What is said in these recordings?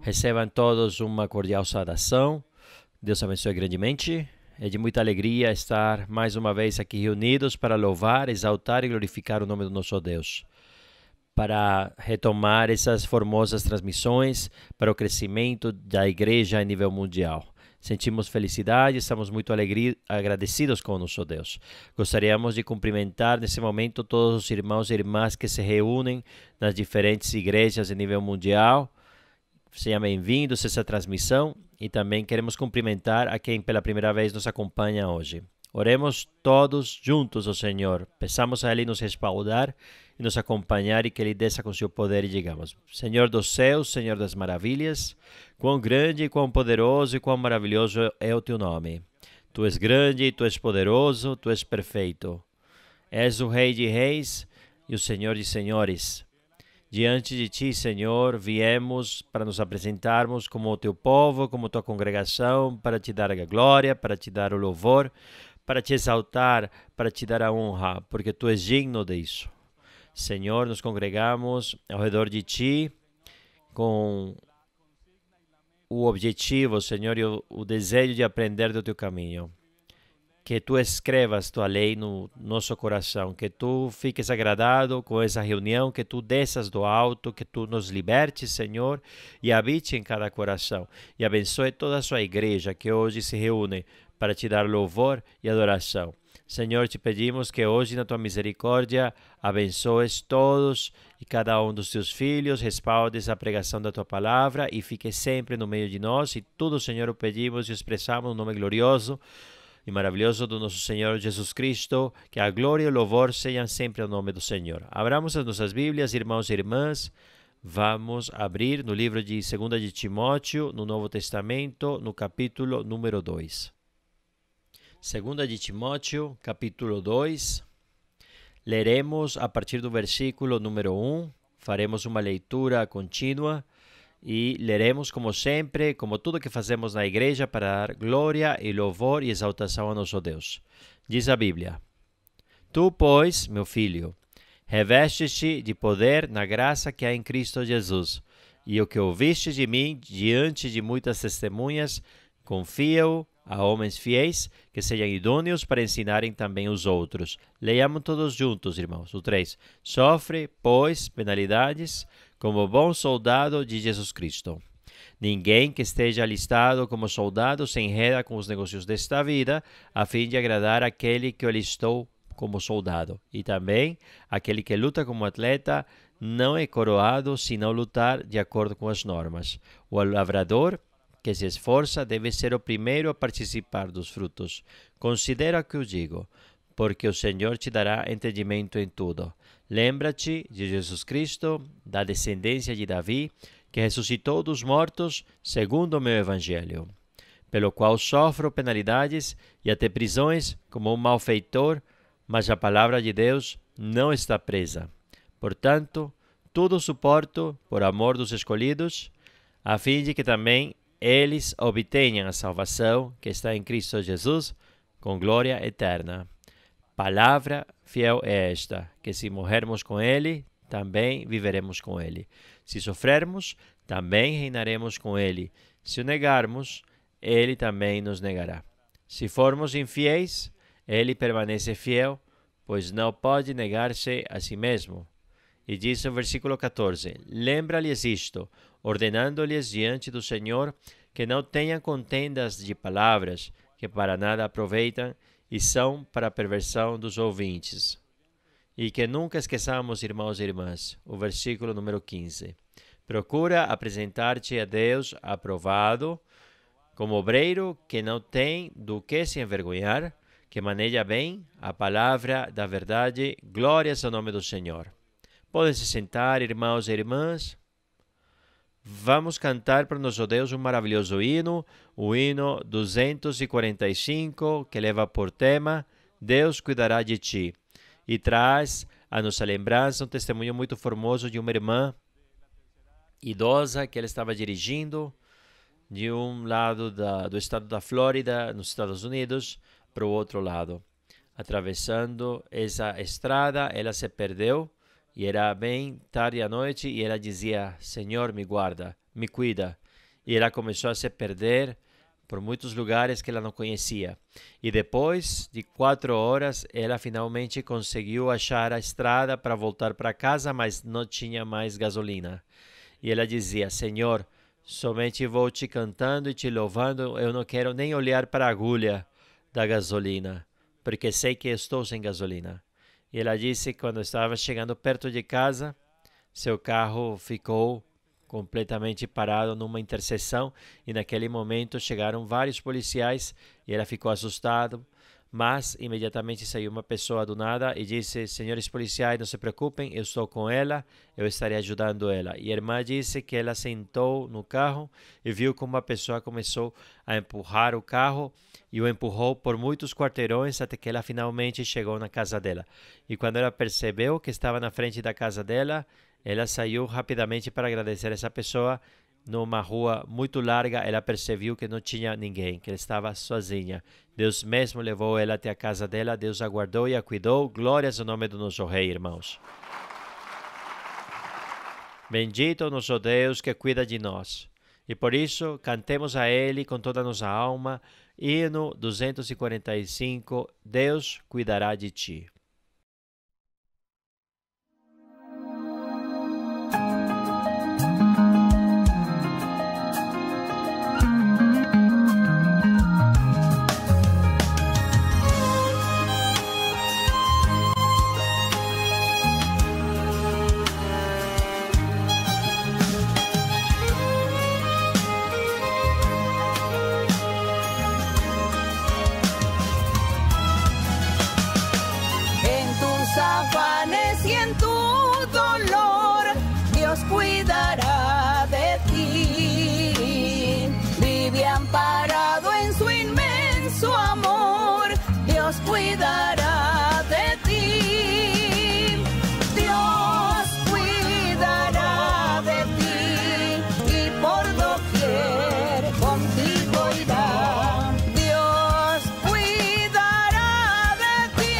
Recebam todos uma cordial saudação. Deus abençoe grandemente. É de muita alegria estar mais uma vez aqui reunidos para louvar, exaltar e glorificar o nome do nosso Deus. Para retomar essas formosas transmissões para o crescimento da igreja a nível mundial. Sentimos felicidade, estamos muito agradecidos com o nosso Deus. Gostaríamos de cumprimentar nesse momento todos os irmãos e irmãs que se reúnem nas diferentes igrejas a nível mundial. Sejam bem-vindos a essa transmissão e também queremos cumprimentar a quem pela primeira vez nos acompanha hoje. Oremos todos juntos ao Senhor. Peçamos a Ele nos respaldar e nos acompanhar e que Ele desça com seu poder e digamos: Senhor dos céus, Senhor das maravilhas, quão grande, quão poderoso e quão maravilhoso é o Teu nome. Tu és grande, Tu és poderoso, Tu és perfeito. És o Rei de reis e o Senhor de senhores. Diante de Ti, Senhor, viemos para nos apresentarmos como o Teu povo, como Tua congregação, para Te dar a glória, para Te dar o louvor, para Te exaltar, para Te dar a honra, porque Tu és digno disso. Senhor, nos congregamos ao redor de Ti com o objetivo, Senhor, e o desejo de aprender do Teu caminho. Que Tu escrevas Tua lei no nosso coração, que Tu fiques agradado com essa reunião, que Tu desças do alto, que Tu nos libertes, Senhor, e habite em cada coração. E abençoe toda a Sua igreja que hoje se reúne para Te dar louvor e adoração. Senhor, Te pedimos que hoje, na Tua misericórdia, abençoes todos e cada um dos Teus filhos, respaldes a pregação da Tua palavra e fique sempre no meio de nós. E tudo, Senhor, o pedimos e expressamos no nome glorioso e maravilhoso do nosso Senhor Jesus Cristo, que a glória e o louvor sejam sempre ao nome do Senhor. Abramos as nossas Bíblias, irmãos e irmãs. Vamos abrir no livro de 2 de Timóteo, no Novo Testamento, no capítulo número 2. 2 de Timóteo, capítulo 2. Leremos a partir do versículo número 1. Faremos uma leitura contínua. E leremos, como sempre, como tudo que fazemos na igreja, para dar glória e louvor e exaltação a nosso Deus. Diz a Bíblia: Tu, pois, meu filho, reveste-te de poder na graça que há em Cristo Jesus, e o que ouviste de mim diante de muitas testemunhas, confia-o a homens fiéis, que sejam idôneos para ensinarem também os outros. Leiamos todos juntos, irmãos. O 3. Sofre, pois, penalidades como bom soldado de Jesus Cristo. Ninguém que esteja alistado como soldado se enreda com os negócios desta vida, a fim de agradar aquele que o alistou como soldado. E também, aquele que luta como atleta não é coroado se não lutar de acordo com as normas. O lavrador que se esforça deve ser o primeiro a participar dos frutos. Considera o que eu digo, porque o Senhor te dará entendimento em tudo. Lembra-te de Jesus Cristo, da descendência de Davi, que ressuscitou dos mortos, segundo o meu evangelho, pelo qual sofro penalidades e até prisões como um malfeitor, mas a palavra de Deus não está presa. Portanto, tudo suporto por amor dos escolhidos, a fim de que também eles obtenham a salvação que está em Cristo Jesus, com glória eterna. Palavra fiel é esta, que se morrermos com Ele, também viveremos com Ele. Se sofrermos, também reinaremos com Ele. Se o negarmos, Ele também nos negará. Se formos infiéis, Ele permanece fiel, pois não pode negar-se a si mesmo. E diz o versículo 14: Lembra-lhes isto, ordenando-lhes diante do Senhor que não tenham contendas de palavras, que para nada aproveitam e são para a perversão dos ouvintes. E que nunca esqueçamos, irmãos e irmãs, o versículo número 15. Procura apresentar-te a Deus aprovado, como obreiro que não tem do que se envergonhar, que maneja bem a palavra da verdade. Glórias ao nome do Senhor. Podem se sentar, irmãos e irmãs. Vamos cantar para o nosso Deus um maravilhoso hino, o hino 245, que leva por tema Deus cuidará de ti. E traz a nossa lembrança um testemunho muito formoso de uma irmã idosa que ela estava dirigindo de um lado do estado da Flórida, nos Estados Unidos, para o outro lado. Atravessando essa estrada, ela se perdeu. E era bem tarde à noite e ela dizia: Senhor, me guarda, me cuida. E ela começou a se perder por muitos lugares que ela não conhecia. E depois de 4 horas, ela finalmente conseguiu achar a estrada para voltar para casa, mas não tinha mais gasolina. E ela dizia: Senhor, somente vou te cantando e te louvando, eu não quero nem olhar para a agulha da gasolina, porque sei que estou sem gasolina. E ela disse que quando estava chegando perto de casa, seu carro ficou completamente parado numa interseção e naquele momento chegaram vários policiais e ela ficou assustada, mas imediatamente saiu uma pessoa do nada e disse: senhores policiais, não se preocupem, eu estou com ela, eu estarei ajudando ela. E a irmã disse que ela sentou no carro e viu como uma pessoa começou a empurrar o carro e o empurrou por muitos quarteirões até que ela finalmente chegou na casa dela. E quando ela percebeu que estava na frente da casa dela, ela saiu rapidamente para agradecer essa pessoa. Numa rua muito larga, ela percebeu que não tinha ninguém, que ela estava sozinha. Deus mesmo levou ela até a casa dela, Deus a guardou e a cuidou. Glórias ao nome do nosso Rei, irmãos. Bendito o nosso Deus que cuida de nós. E por isso, cantemos a Ele com toda a nossa alma. Hino 245, Deus cuidará de ti. Afanes y en tu dolor, Dios cuidará de ti. Vive amparado en su inmenso amor, Dios cuidará de ti. Dios cuidará de ti y por doquier contigo irá. Dios cuidará de ti,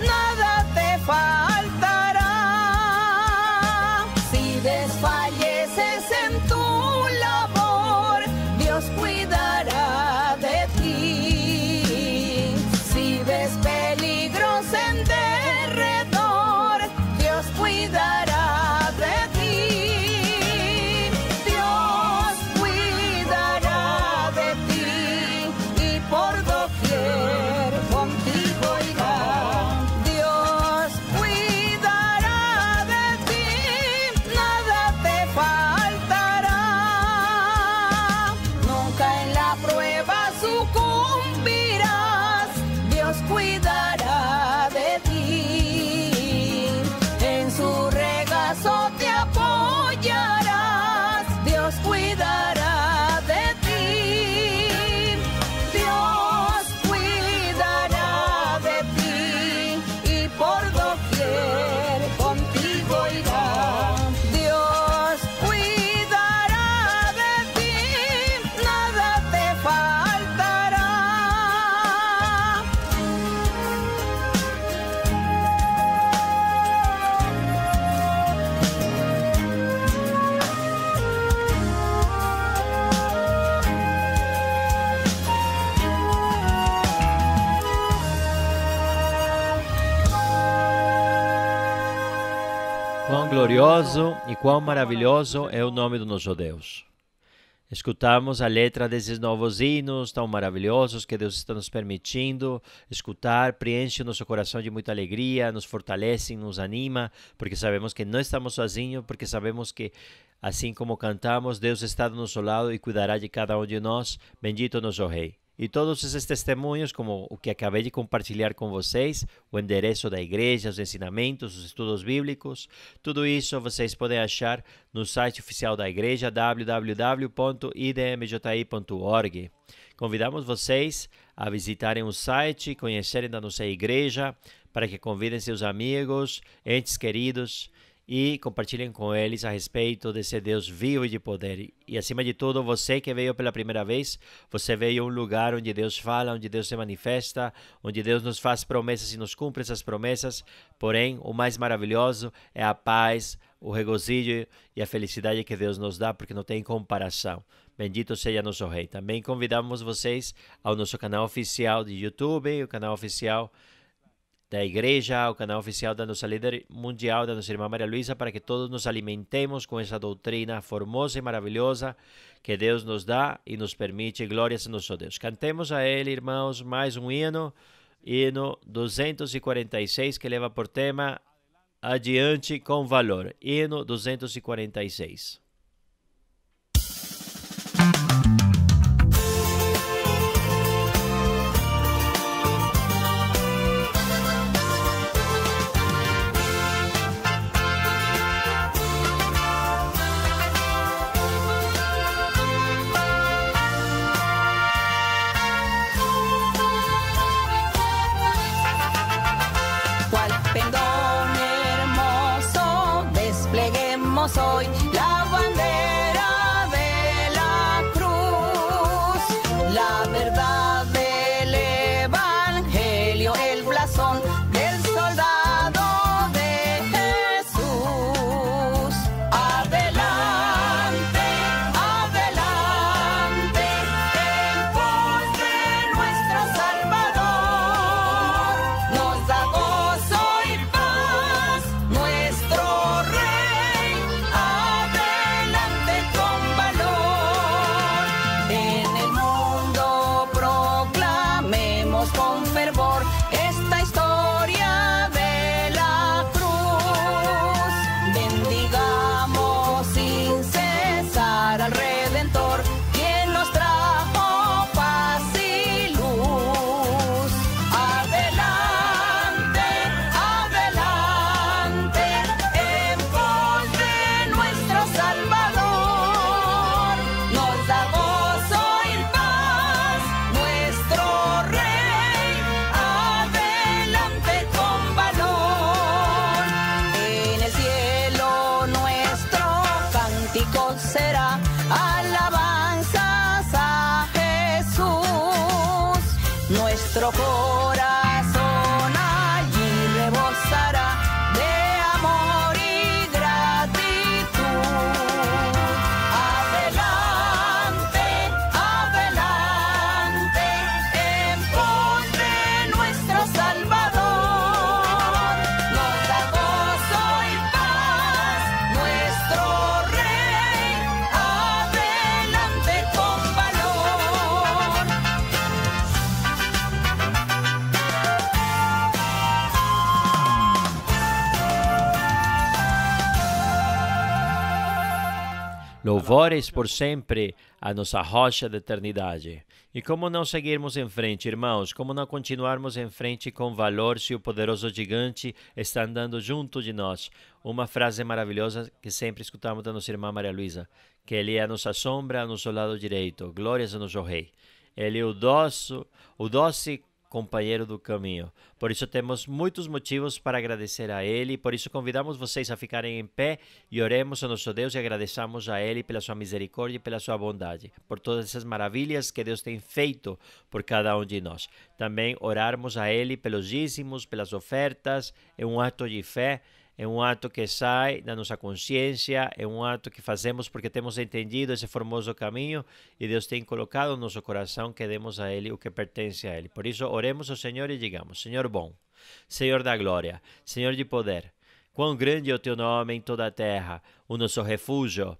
nada te faltará. Si desfalleces en tu labor, Dios cuidará de ti. Si ves peligros en derredor, Dios cuidará de ti. Dios cuidará de ti y por doquier contigo irá. Dios cuidará de ti, nada te faltará. Nunca en la prueba sucumbirás, Dios cuidará de ti. En su regazo te apoyarás, Dios cuidará de ti. Dios cuidará de ti y por doquier contigo irá. Dios cuidará de ti, nada te faltará. Quão glorioso e quão maravilhoso é o nome do nosso Deus. Escutamos a letra desses novos hinos tão maravilhosos que Deus está nos permitindo escutar, preenche o nosso coração de muita alegria, nos fortalece, nos anima, porque sabemos que não estamos sozinhos, porque sabemos que, assim como cantamos, Deus está do nosso lado e cuidará de cada um de nós. Bendito nosso Rei. E todos esses testemunhos, como o que acabei de compartilhar com vocês, o endereço da igreja, os ensinamentos, os estudos bíblicos, tudo isso vocês podem achar no site oficial da igreja, www.idmji.org. Convidamos vocês a visitarem o site, conhecerem da nossa igreja, para que convidem seus amigos, entes queridos, e compartilhem com eles a respeito desse Deus vivo e de poder. E acima de tudo, você que veio pela primeira vez, você veio a um lugar onde Deus fala, onde Deus se manifesta, onde Deus nos faz promessas e nos cumpre essas promessas. Porém, o mais maravilhoso é a paz, o regozijo e a felicidade que Deus nos dá, porque não tem comparação. Bendito seja nosso Rei. Também convidamos vocês ao nosso canal oficial de YouTube, o canal oficial da igreja, o canal oficial da nossa líder mundial, da nossa irmã Maria Luísa, para que todos nos alimentemos com essa doutrina formosa e maravilhosa que Deus nos dá e nos permite. Glórias a nosso Deus. Cantemos a Ele, irmãos, mais um hino 246, que leva por tema Adiante com Valor. Hino 246. Hoy la bandera de la cruz, la verdad del evangelio, el blasón del soldado de Jesús. Adelante, adelante, en pos de nuestro Salvador, nos da gozo y paz nuestro Rey. Adelante con valor, en el mundo proclamemos con fervor esta historia de la cruz. Bendigamos sin cesar al Redentor, quien nos trajo paz y luz. Adelante, adelante, en pos de nuestro Salvador, nos da gozo y paz nuestro Rey. Adelante con valor, en el cielo nuestro cántico será alabanzas a Jesús. Nuestro corazón allí rebosará de amor y gratitud. Adelante, adelante, en pos de nuestro Salvador, nos da gozo y paz nuestro Rey. Adelante con valor. Louvores por sempre a nossa rocha da eternidade. E como não seguirmos em frente, irmãos? Como não continuarmos em frente com valor se o poderoso gigante está andando junto de nós? Uma frase maravilhosa que sempre escutamos da nossa irmã Maria Luísa, que Ele é a nossa sombra ao nosso lado direito. Glórias ao nosso Rei. Ele é o doce companheiro do caminho. Por isso temos muitos motivos para agradecer a Ele, por isso convidamos vocês a ficarem em pé e oremos ao nosso Deus e agradeçamos a Ele pela sua misericórdia e pela sua bondade, por todas essas maravilhas que Deus tem feito por cada um de nós. Também orarmos a Ele pelos dízimos, pelas ofertas, é um ato de fé, é um ato que sai da nossa consciência, é um ato que fazemos porque temos entendido esse formoso caminho e Deus tem colocado no nosso coração que demos a Ele o que pertence a Ele. Por isso, oremos ao Senhor e digamos: Senhor bom, Senhor da glória, Senhor de poder, quão grande é o Teu nome em toda a terra, o nosso refúgio,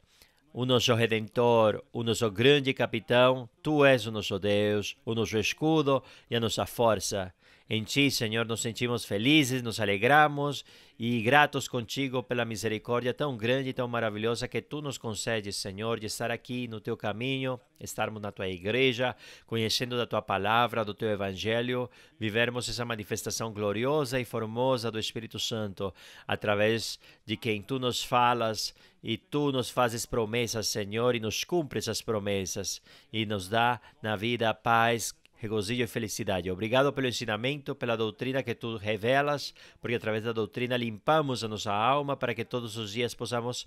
o nosso Redentor, o nosso grande capitão. Tu és o nosso Deus, o nosso escudo e a nossa força. Em Ti, Senhor, nos sentimos felizes, nos alegramos e gratos contigo pela misericórdia tão grande e tão maravilhosa que Tu nos concedes, Senhor, de estar aqui no Teu caminho, estarmos na Tua igreja, conhecendo da Tua palavra, do Teu evangelho, vivermos essa manifestação gloriosa e formosa do Espírito Santo, através de quem Tu nos falas e Tu nos fazes promessas, Senhor, e nos cumpres as promessas e nos dá na vida a paz, regozijo e felicidade. Obrigado pelo ensinamento, pela doutrina que Tu revelas, porque através da doutrina limpamos a nossa alma para que todos os dias possamos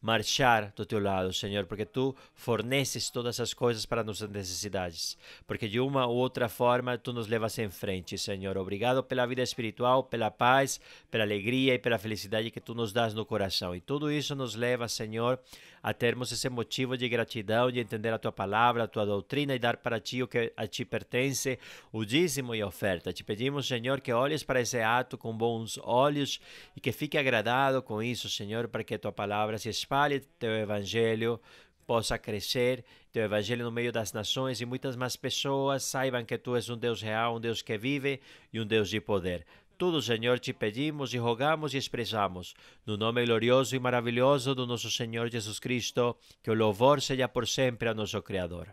marchar do teu lado, Senhor, porque tu forneces todas as coisas para nossas necessidades, porque de uma ou outra forma tu nos levas em frente, Senhor. Obrigado pela vida espiritual, pela paz, pela alegria e pela felicidade que tu nos dás no coração. E tudo isso nos leva, Senhor, a termos esse motivo de gratidão, de entender a tua palavra, a tua doutrina e dar para ti o que a ti pertence, o dízimo e a oferta. Te pedimos, Senhor, que olhes para esse ato com bons olhos e que fique agradado com isso, Senhor, para que a tua palavra se espalhe, teu evangelho possa crescer, teu evangelho no meio das nações e muitas mais pessoas saibam que tu és um Deus real, um Deus que vive e um Deus de poder. Tudo, Senhor, te pedimos e rogamos e expressamos, no nome glorioso e maravilhoso do nosso Senhor Jesus Cristo, que o louvor seja por sempre a nosso Criador.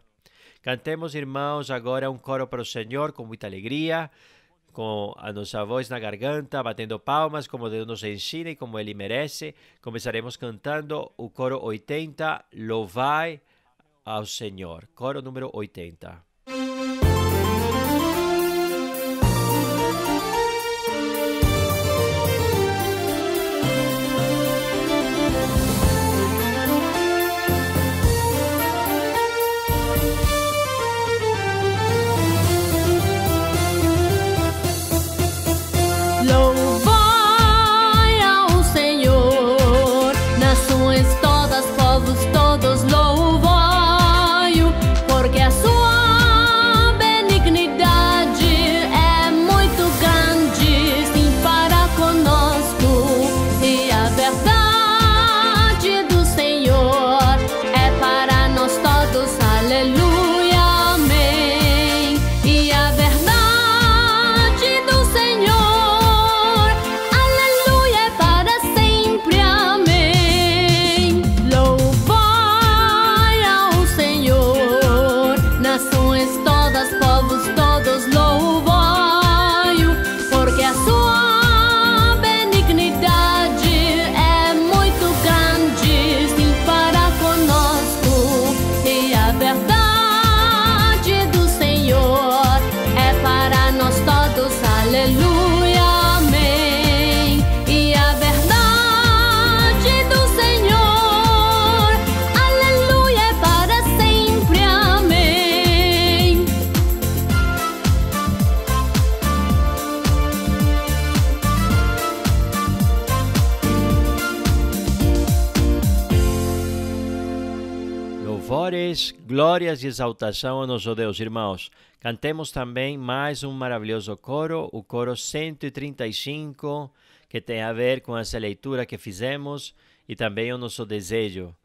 Cantemos, irmãos, agora um coro para o Senhor com muita alegria, com a nossa voz na garganta, batendo palmas como Deus nos ensina e como Ele merece. Começaremos cantando o coro 80, Louvai ao Senhor. Coro número 80. Louvores, glórias e exaltação ao nosso Deus, irmãos. Cantemos também mais um maravilhoso coro, o coro 135, que tem a ver com essa leitura que fizemos e também o nosso desejo,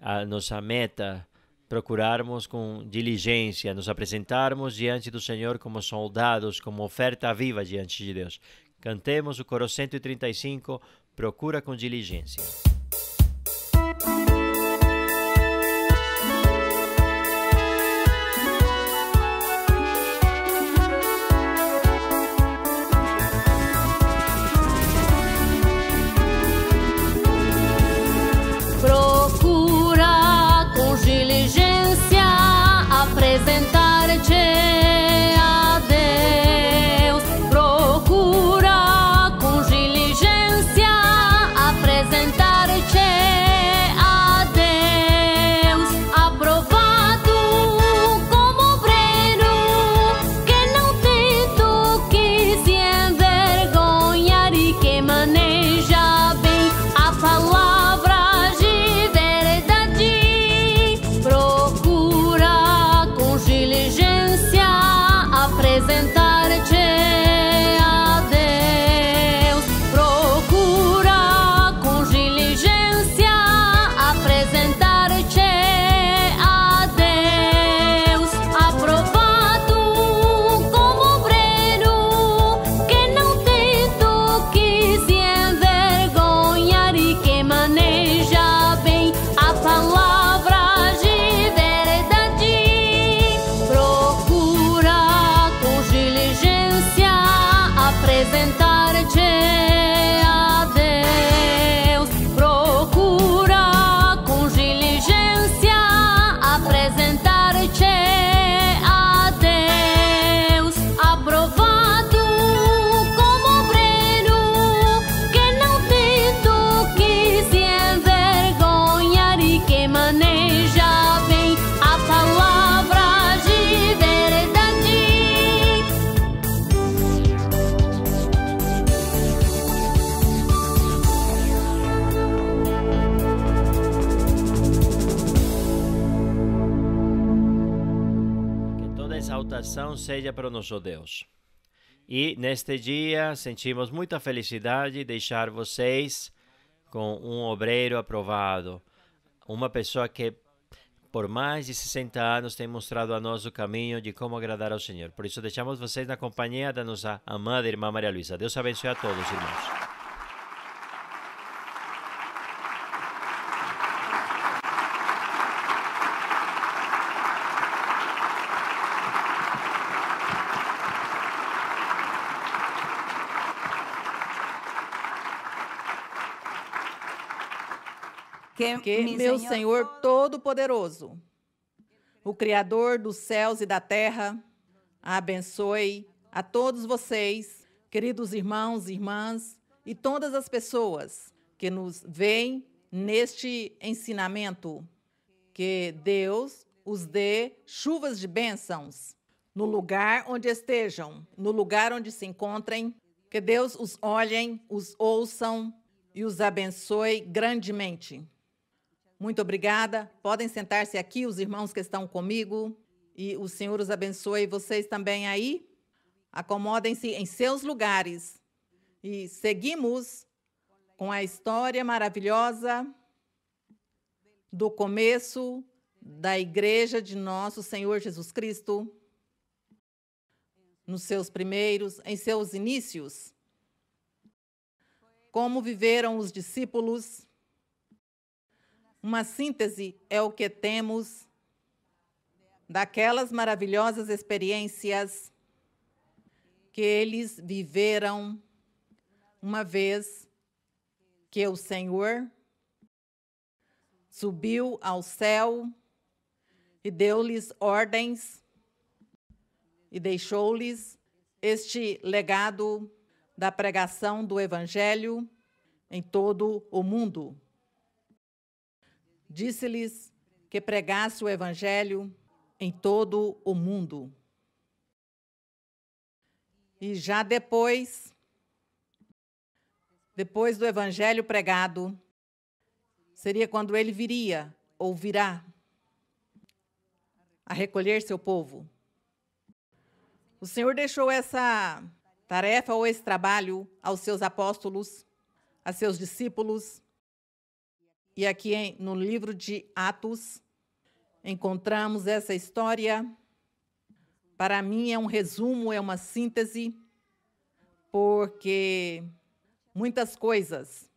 a nossa meta, procurarmos com diligência, nos apresentarmos diante do Senhor como soldados, como oferta viva diante de Deus. Cantemos o coro 135, procura com diligência. Apresentar-te a Deus, procura com diligência apresentar adoração seja para o nosso Deus. E neste dia sentimos muita felicidade de deixar vocês com um obreiro aprovado, uma pessoa que por mais de 60 anos tem mostrado a nós o caminho de como agradar ao Senhor. Por isso deixamos vocês na companhia da nossa amada irmã Maria Luísa. Deus abençoe a todos, irmãos. Que meu Senhor Todo-Poderoso, o Criador dos céus e da terra, abençoe a todos vocês, queridos irmãos e irmãs, e todas as pessoas que nos veem neste ensinamento. Que Deus os dê chuvas de bênçãos no lugar onde estejam, no lugar onde se encontrem. Que Deus os olhem, os ouçam e os abençoe grandemente. Muito obrigada. Podem sentar-se aqui, os irmãos que estão comigo. E o Senhor os abençoe. Vocês também aí. Acomodem-se em seus lugares. E seguimos com a história maravilhosa do começo da Igreja de Nosso Senhor Jesus Cristo. Nos seus primeiros, em seus inícios. Como viveram os discípulos. Uma síntese é o que temos daquelas maravilhosas experiências que eles viveram uma vez que o Senhor subiu ao céu e deu-lhes ordens e deixou-lhes este legado da pregação do Evangelho em todo o mundo. Disse-lhes que pregasse o Evangelho em todo o mundo. E já depois do Evangelho pregado, seria quando ele viria, ou virá, a recolher seu povo. O Senhor deixou essa tarefa ou esse trabalho aos seus apóstolos, a seus discípulos. E aqui no livro de Atos, encontramos essa história. Para mim é um resumo, é uma síntese, porque muitas coisas,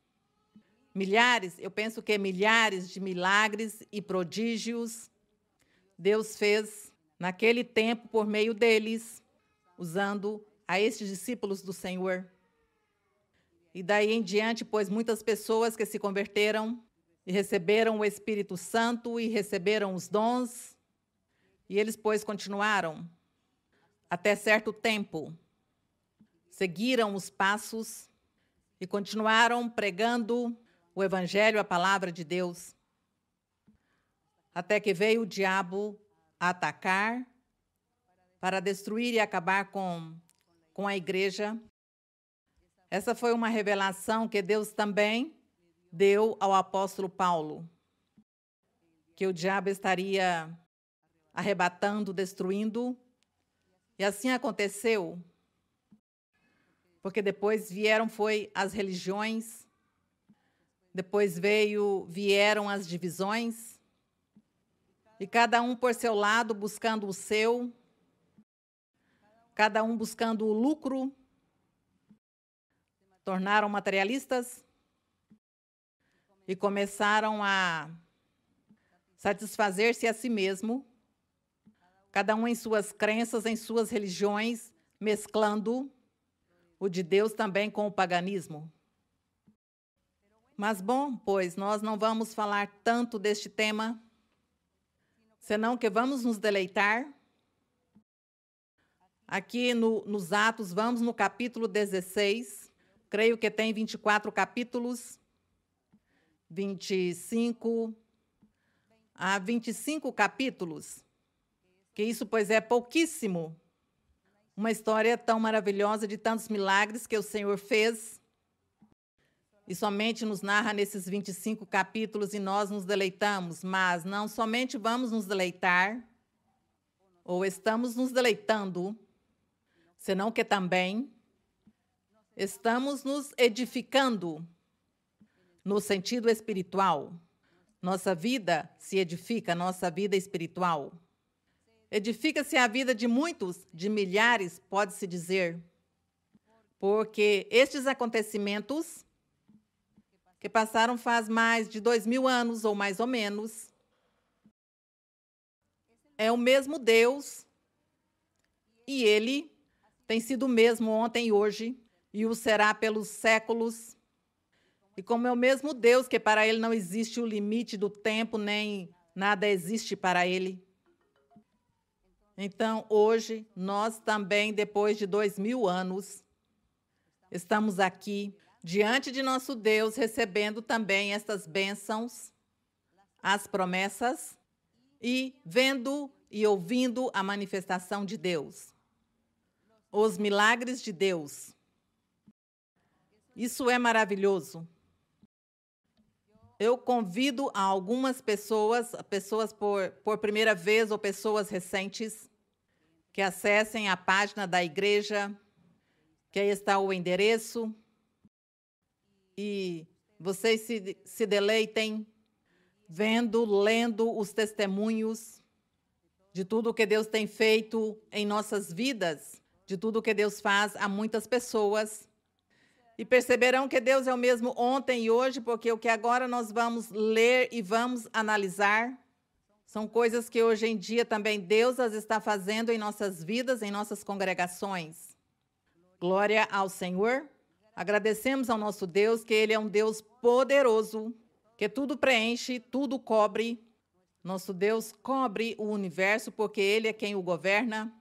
eu penso que milhares de milagres e prodígios, Deus fez naquele tempo por meio deles, usando a estes discípulos do Senhor. E daí em diante, pois muitas pessoas que se converteram, e receberam o Espírito Santo e receberam os dons, e eles, pois, continuaram até certo tempo, seguiram os passos e continuaram pregando o Evangelho, a palavra de Deus, até que veio o diabo a atacar para destruir e acabar com a igreja. Essa foi uma revelação que Deus também deu ao apóstolo Paulo, que o diabo estaria arrebatando, destruindo, e assim aconteceu, porque depois vieram as religiões, depois vieram as divisões, e cada um por seu lado buscando o seu, cada um buscando o lucro, tornaram materialistas, e começaram a satisfazer-se a si mesmo, cada um em suas crenças, em suas religiões, mesclando o de Deus também com o paganismo. Mas bom, pois nós não vamos falar tanto deste tema, senão que vamos nos deleitar. Aqui nos Atos, vamos no capítulo 16, creio que tem 24 capítulos, 25 a 25 capítulos, que isso, pois, é pouquíssimo. Uma história tão maravilhosa de tantos milagres que o Senhor fez, e somente nos narra nesses 25 capítulos e nós nos deleitamos, mas não somente vamos nos deleitar, ou estamos nos deleitando, senão que também estamos nos edificando no sentido espiritual. Nossa vida se edifica, nossa vida espiritual. Edifica-se a vida de muitos, de milhares, pode-se dizer, porque estes acontecimentos que passaram faz mais de 2000 anos, ou mais ou menos, é o mesmo Deus, e Ele tem sido o mesmo ontem e hoje, e o será pelos séculos. E como é o mesmo Deus, que para Ele não existe o limite do tempo, nem nada existe para Ele. Então, hoje, nós também, depois de 2000 anos, estamos aqui, diante de nosso Deus, recebendo também estas bênçãos, as promessas, e vendo e ouvindo a manifestação de Deus, os milagres de Deus. Isso é maravilhoso. Eu convido a algumas pessoas por primeira vez ou pessoas recentes, que acessem a página da igreja, que aí está o endereço, e vocês se deleitem vendo, lendo os testemunhos de tudo o que Deus tem feito em nossas vidas, de tudo o que Deus faz a muitas pessoas. E perceberão que Deus é o mesmo ontem e hoje, porque o que agora nós vamos ler e vamos analisar são coisas que hoje em dia também Deus as está fazendo em nossas vidas, em nossas congregações. Glória ao Senhor. Agradecemos ao nosso Deus, que Ele é um Deus poderoso, que tudo preenche, tudo cobre. Nosso Deus cobre o universo, porque Ele é quem o governa.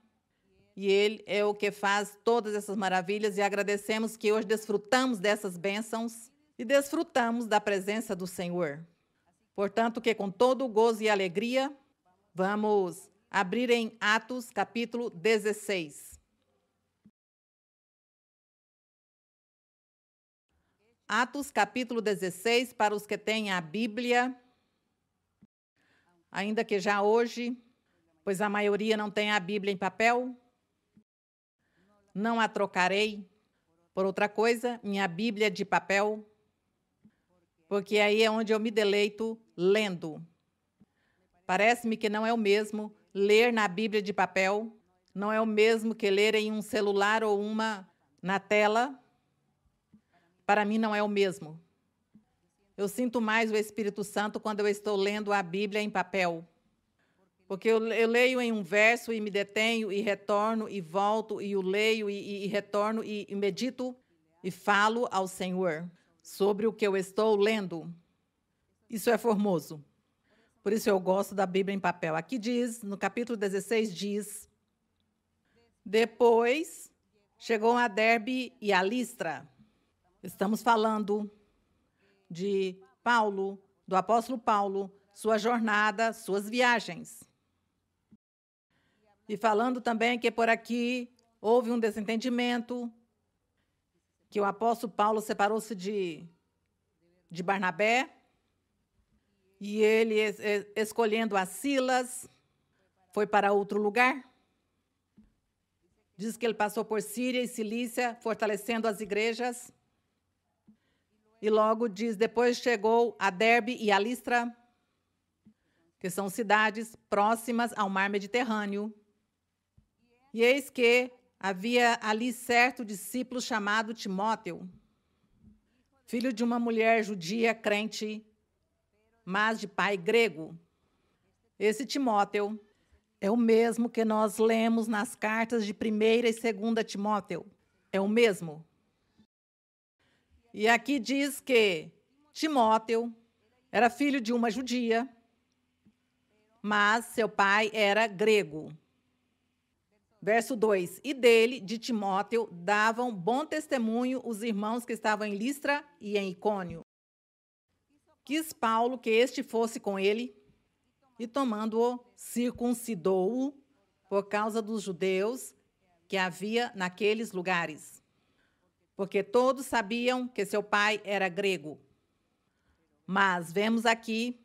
E Ele é o que faz todas essas maravilhas, e agradecemos que hoje desfrutamos dessas bênçãos e desfrutamos da presença do Senhor. Portanto, que com todo o gozo e alegria, vamos abrir em Atos, capítulo 16. Atos, capítulo 16, para os que têm a Bíblia, ainda que já hoje, pois a maioria não tem a Bíblia em papel, não a trocarei por outra coisa, minha Bíblia de papel, porque aí é onde eu me deleito lendo. Parece-me que não é o mesmo ler na Bíblia de papel, não é o mesmo que ler em um celular ou uma na tela. Para mim não é o mesmo. Eu sinto mais o Espírito Santo quando eu estou lendo a Bíblia em papel. Porque eu leio em um verso e me detenho e retorno e volto e o leio e retorno e medito e falo ao Senhor sobre o que eu estou lendo. Isso é formoso. Por isso eu gosto da Bíblia em papel. Aqui diz, no capítulo 16, diz: depois chegou a Derbe e a Listra. Estamos falando de Paulo, do apóstolo Paulo, sua jornada, suas viagens. E falando também que por aqui houve um desentendimento, que o apóstolo Paulo separou-se de Barnabé, e ele, escolhendo a Silas, foi para outro lugar. Diz que ele passou por Síria e Cilícia, fortalecendo as igrejas. E logo diz, depois chegou a Derbe e a Listra, que são cidades próximas ao mar Mediterrâneo. E eis que havia ali certo discípulo chamado Timóteo, filho de uma mulher judia crente, mas de pai grego. Esse Timóteo é o mesmo que nós lemos nas cartas de 1ª e 2ª Timóteo. É o mesmo. E aqui diz que Timóteo era filho de uma judia, mas seu pai era grego. Verso 2, e dele, de Timóteo, davam bom testemunho os irmãos que estavam em Listra e em Icônio. Quis Paulo que este fosse com ele, e tomando-o, circuncidou-o por causa dos judeus que havia naqueles lugares, porque todos sabiam que seu pai era grego. Mas vemos aqui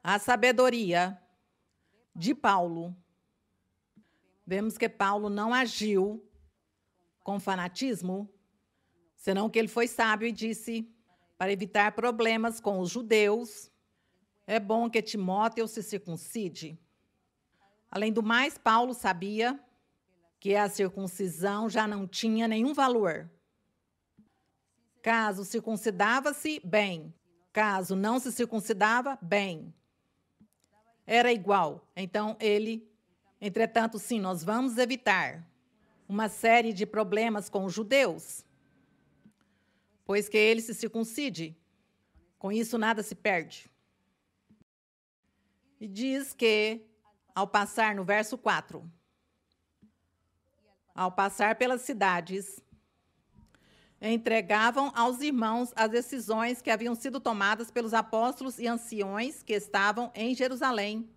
a sabedoria de Paulo, vemos que Paulo não agiu com fanatismo, senão que ele foi sábio e disse, para evitar problemas com os judeus, é bom que Timóteo se circuncide. Além do mais, Paulo sabia que a circuncisão já não tinha nenhum valor. Caso circuncidava-se, bem. Caso não se circuncidava, bem. Era igual. Então, entretanto, sim, nós vamos evitar uma série de problemas com os judeus, pois que ele se circuncide. Com isso, nada se perde. E diz que, ao passar no verso 4, ao passar pelas cidades, entregavam aos irmãos as decisões que haviam sido tomadas pelos apóstolos e anciões que estavam em Jerusalém,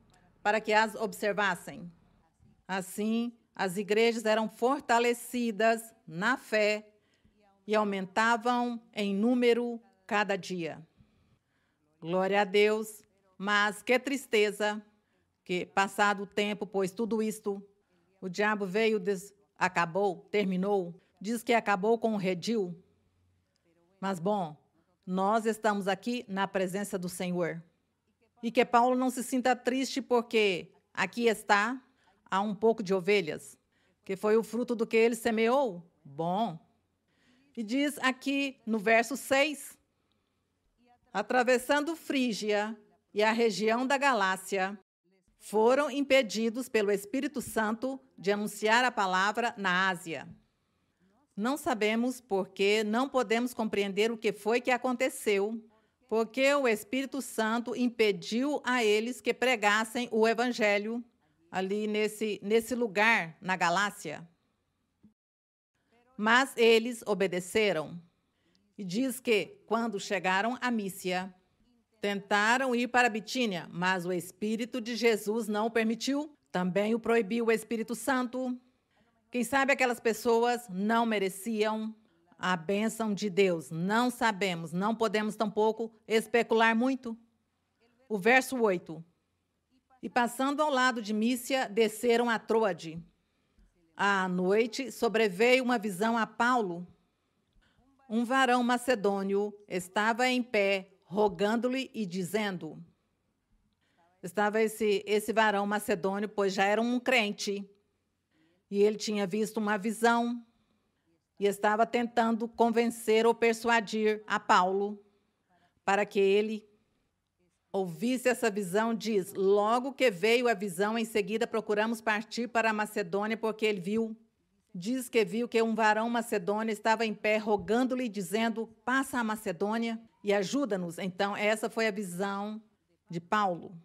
para que as observassem. Assim, as igrejas eram fortalecidas na fé e aumentavam em número cada dia. Glória a Deus, mas que tristeza que, passado o tempo, pois tudo isto, o diabo veio, terminou, diz que acabou com o redil. Mas, bom, nós estamos aqui na presença do Senhor. E que Paulo não se sinta triste porque aqui há um pouco de ovelhas, que foi o fruto do que ele semeou. Bom. E diz aqui no verso 6, atravessando Frígia e a região da Galácia, foram impedidos pelo Espírito Santo de anunciar a palavra na Ásia. Não sabemos porque não podemos compreender o que foi que aconteceu, porque o Espírito Santo impediu a eles que pregassem o evangelho ali nesse lugar, na Galácia. Mas eles obedeceram. E diz que, quando chegaram a Mísia, tentaram ir para Bitínia, mas o Espírito de Jesus não o permitiu. Também o proibiu o Espírito Santo. Quem sabe aquelas pessoas não mereciam a bênção de Deus. Não sabemos, não podemos tampouco especular muito. O verso 8. E passando ao lado de Mísia, desceram a Troade. À noite, sobreveio uma visão a Paulo. Um varão macedônio estava em pé, rogando-lhe e dizendo... Estava esse varão macedônio, pois já era um crente. E ele tinha visto uma visão e estava tentando convencer ou persuadir a Paulo para que ele ouvisse essa visão. Diz, logo que veio a visão, em seguida procuramos partir para a Macedônia, porque ele diz que viu que um varão macedônio estava em pé, rogando-lhe, dizendo, passa a Macedônia e ajuda-nos. Então, essa foi a visão de Paulo.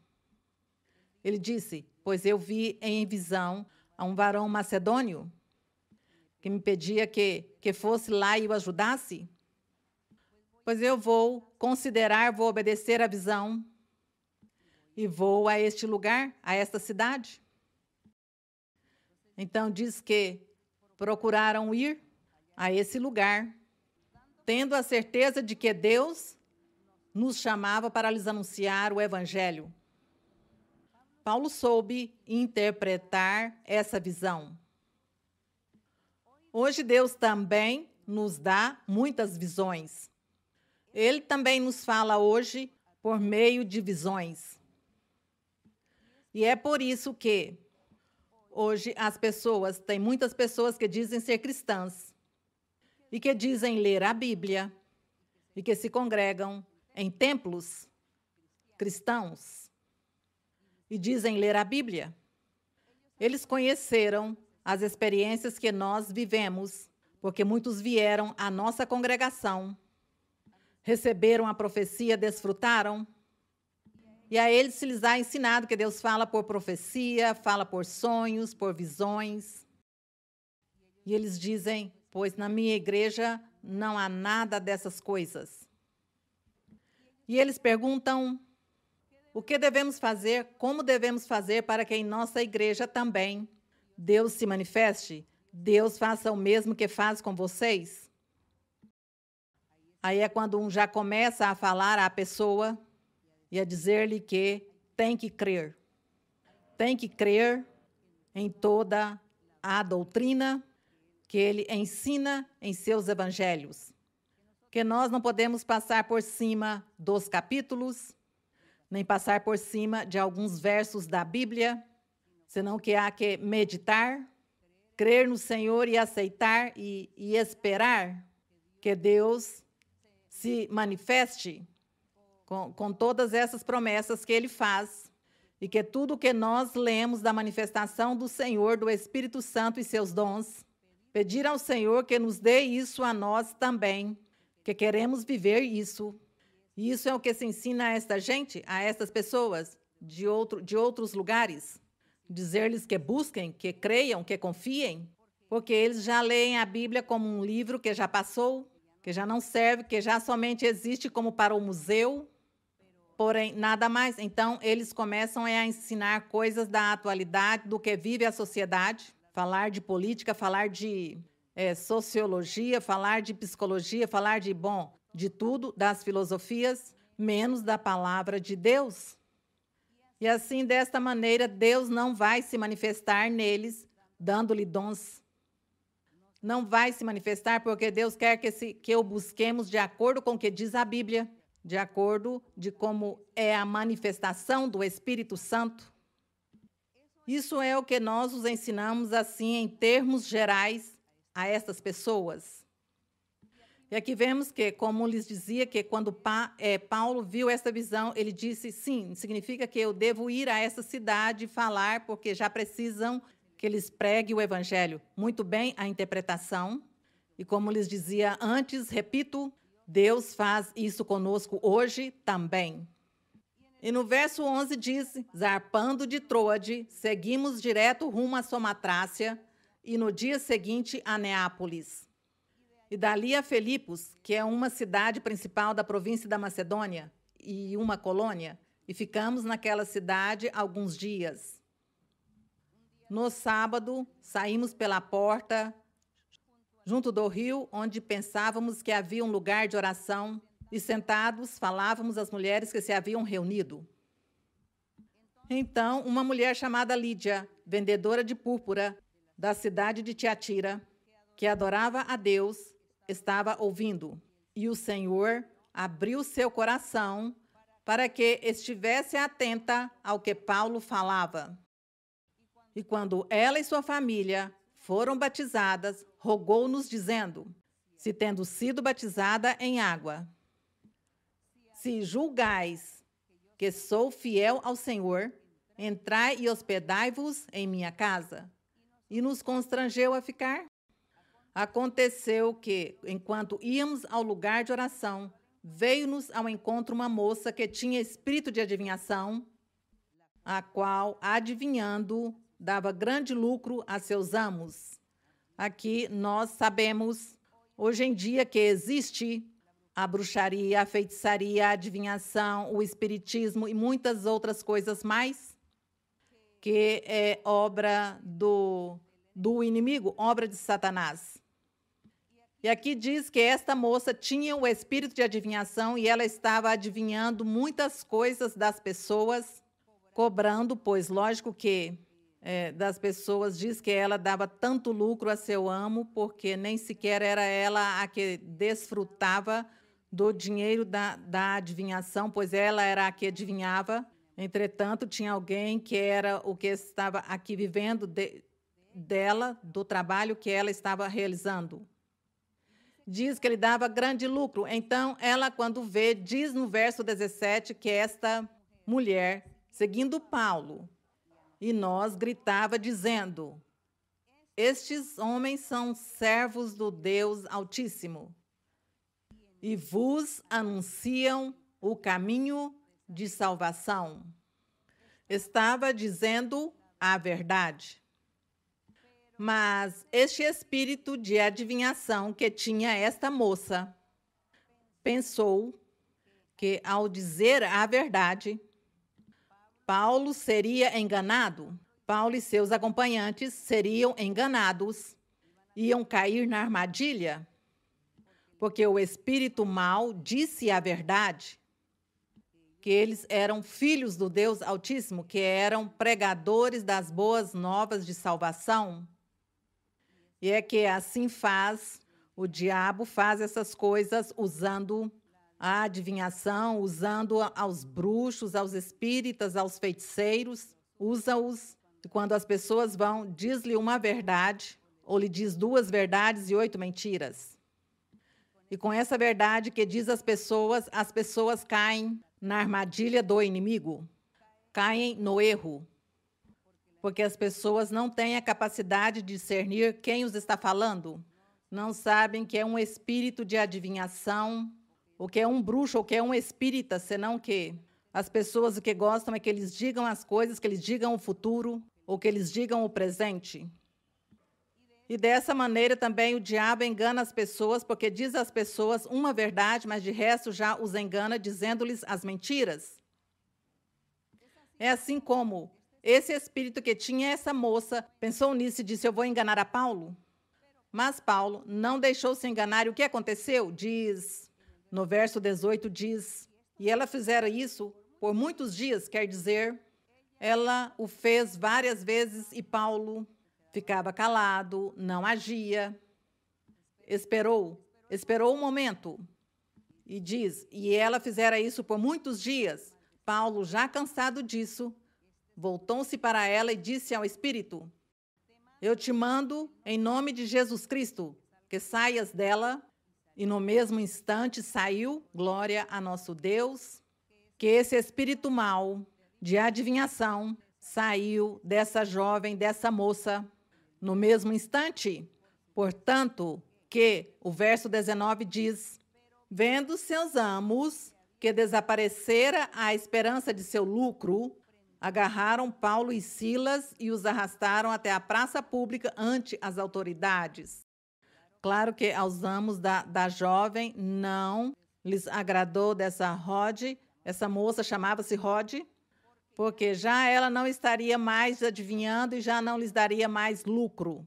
Ele disse, pois eu vi em visão a um varão macedônio que me pedia que fosse lá e o ajudasse. Pois eu vou obedecer à visão e vou a este lugar, a esta cidade. Então, diz que procuraram ir a esse lugar, tendo a certeza de que Deus nos chamava para lhes anunciar o Evangelho. Paulo soube interpretar essa visão. Hoje Deus também nos dá muitas visões. Ele também nos fala hoje por meio de visões. E é por isso que hoje tem muitas pessoas que dizem ser cristãs e que dizem ler a Bíblia e que se congregam em templos cristãos e dizem ler a Bíblia. Eles conheceram as experiências que nós vivemos, porque muitos vieram à nossa congregação, receberam a profecia, desfrutaram, e a eles se lhes há ensinado que Deus fala por profecia, fala por sonhos, por visões. E eles dizem, pois na minha igreja não há nada dessas coisas. E eles perguntam, o que devemos fazer, como devemos fazer para que em nossa igreja também Deus se manifeste? Deus faça o mesmo que faz com vocês? Aí é quando um já começa a falar à pessoa e a dizer-lhe que tem que crer. Tem que crer em toda a doutrina que ele ensina em seus evangelhos. Que nós não podemos passar por cima dos capítulos, nem passar por cima de alguns versos da Bíblia, senão que há que meditar, crer no Senhor e aceitar e esperar que Deus se manifeste com todas essas promessas que Ele faz e que tudo que nós lemos da manifestação do Senhor, do Espírito Santo e seus dons, pedir ao Senhor que nos dê isso a nós também, que queremos viver isso. E isso é o que se ensina a esta gente, a estas pessoas de outros lugares. Dizer-lhes que busquem, que creiam, que confiem, porque eles já leem a Bíblia como um livro que já passou, que já não serve, que já somente existe como para o museu, porém nada mais. Então, eles começam a ensinar coisas da atualidade, do que vive a sociedade, falar de política, falar de sociologia, falar de psicologia, falar de tudo, das filosofias, menos da palavra de Deus. E assim, desta maneira, Deus não vai se manifestar neles, dando-lhe dons. Não vai se manifestar porque Deus quer que o busquemos de acordo com o que diz a Bíblia, de acordo de como é a manifestação do Espírito Santo. Isso é o que nós os ensinamos assim, em termos gerais, a estas pessoas. E aqui vemos que, como lhes dizia, que quando Paulo viu essa visão, ele disse, sim, significa que eu devo ir a essa cidade e falar, porque já precisam que eles preguem o Evangelho. Muito bem a interpretação. E como lhes dizia antes, repito, Deus faz isso conosco hoje também. E no verso 11 diz, zarpando de Troade, seguimos direto rumo a Samotracia e no dia seguinte a Neápolis. E dali a Filipos, que é uma cidade principal da província da Macedônia e uma colônia, e ficamos naquela cidade alguns dias. No sábado, saímos pela porta, junto do rio, onde pensávamos que havia um lugar de oração, e sentados falávamos às mulheres que se haviam reunido. Então, uma mulher chamada Lídia, vendedora de púrpura, da cidade de Tiatira, que adorava a Deus, estava ouvindo. E o Senhor abriu seu coração para que estivesse atenta ao que Paulo falava. E quando ela e sua família foram batizadas, rogou-nos, dizendo, se tendo sido batizada em água, se julgais que sou fiel ao Senhor, entrai e hospedai-vos em minha casa. E nos constrangeu a ficar. Aconteceu que, enquanto íamos ao lugar de oração, veio-nos ao encontro uma moça que tinha espírito de adivinhação, a qual, adivinhando, dava grande lucro a seus amos. Aqui nós sabemos, hoje em dia, que existe a bruxaria, a feitiçaria, a adivinhação, o espiritismo e muitas outras coisas mais, que é obra do inimigo, obra de Satanás. E aqui diz que esta moça tinha o espírito de adivinhação e ela estava adivinhando muitas coisas das pessoas, cobrando, pois lógico que das pessoas diz que ela dava tanto lucro a seu amo, porque nem sequer era ela a que desfrutava do dinheiro da adivinhação, pois ela era a que adivinhava. Entretanto, tinha alguém que era o que estava aqui vivendo dela, do trabalho que ela estava realizando. Diz que ele dava grande lucro. Então, ela, quando vê, diz no verso 17 que esta mulher, seguindo Paulo, e nós gritava, dizendo, estes homens são servos do Deus Altíssimo e vos anunciam o caminho de salvação. Estava dizendo a verdade. Mas este espírito de adivinhação que tinha esta moça pensou que, ao dizer a verdade, Paulo seria enganado. Paulo e seus acompanhantes seriam enganados, iam cair na armadilha, porque o espírito mau disse a verdade, que eles eram filhos do Deus Altíssimo, que eram pregadores das boas novas de salvação. E é que assim o diabo faz essas coisas usando a adivinhação, usando aos bruxos, aos espíritas, aos feiticeiros, usa-os. E quando as pessoas vão, diz-lhe uma verdade, ou lhe diz 2 verdades e 8 mentiras. E com essa verdade que diz as pessoas caem na armadilha do inimigo, caem no erro. Porque as pessoas não têm a capacidade de discernir quem os está falando. Não sabem que é um espírito de adivinhação, ou que é um bruxo, ou que é um espírita, senão que as pessoas o que gostam é que eles digam as coisas, que eles digam o futuro, ou que eles digam o presente. E dessa maneira também o diabo engana as pessoas, porque diz às pessoas uma verdade, mas de resto já os engana, dizendo-lhes as mentiras. É assim como esse espírito que tinha essa moça pensou nisso e disse, eu vou enganar a Paulo. Mas Paulo não deixou-se enganar. E o que aconteceu? Diz, no verso 18, diz, e ela fizera isso por muitos dias, quer dizer, ela o fez várias vezes e Paulo ficava calado, não agia, esperou um momento. E diz, e ela fizera isso por muitos dias. Paulo, já cansado disso, voltou-se para ela e disse ao espírito, eu te mando em nome de Jesus Cristo, que saias dela. E no mesmo instante saiu, glória a nosso Deus, que esse espírito mau de adivinhação saiu dessa jovem, dessa moça, no mesmo instante. Portanto, que o verso 19 diz, vendo seus amos que desaparecera a esperança de seu lucro, agarraram Paulo e Silas e os arrastaram até a praça pública ante as autoridades. Claro que aos amos da jovem não lhes agradou dessa Rod, essa moça chamava-se Rod, porque já ela não estaria mais adivinhando e já não lhes daria mais lucro.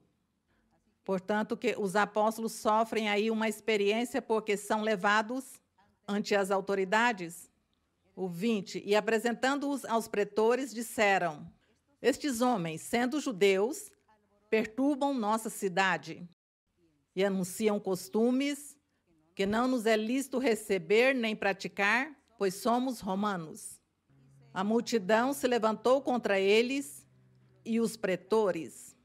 Portanto, que os apóstolos sofrem aí uma experiência porque são levados ante as autoridades. O 20, e apresentando-os aos pretores, disseram, estes homens, sendo judeus, perturbam nossa cidade e anunciam costumes que não nos é lícito receber nem praticar, pois somos romanos. A multidão se levantou contra eles e os pretores,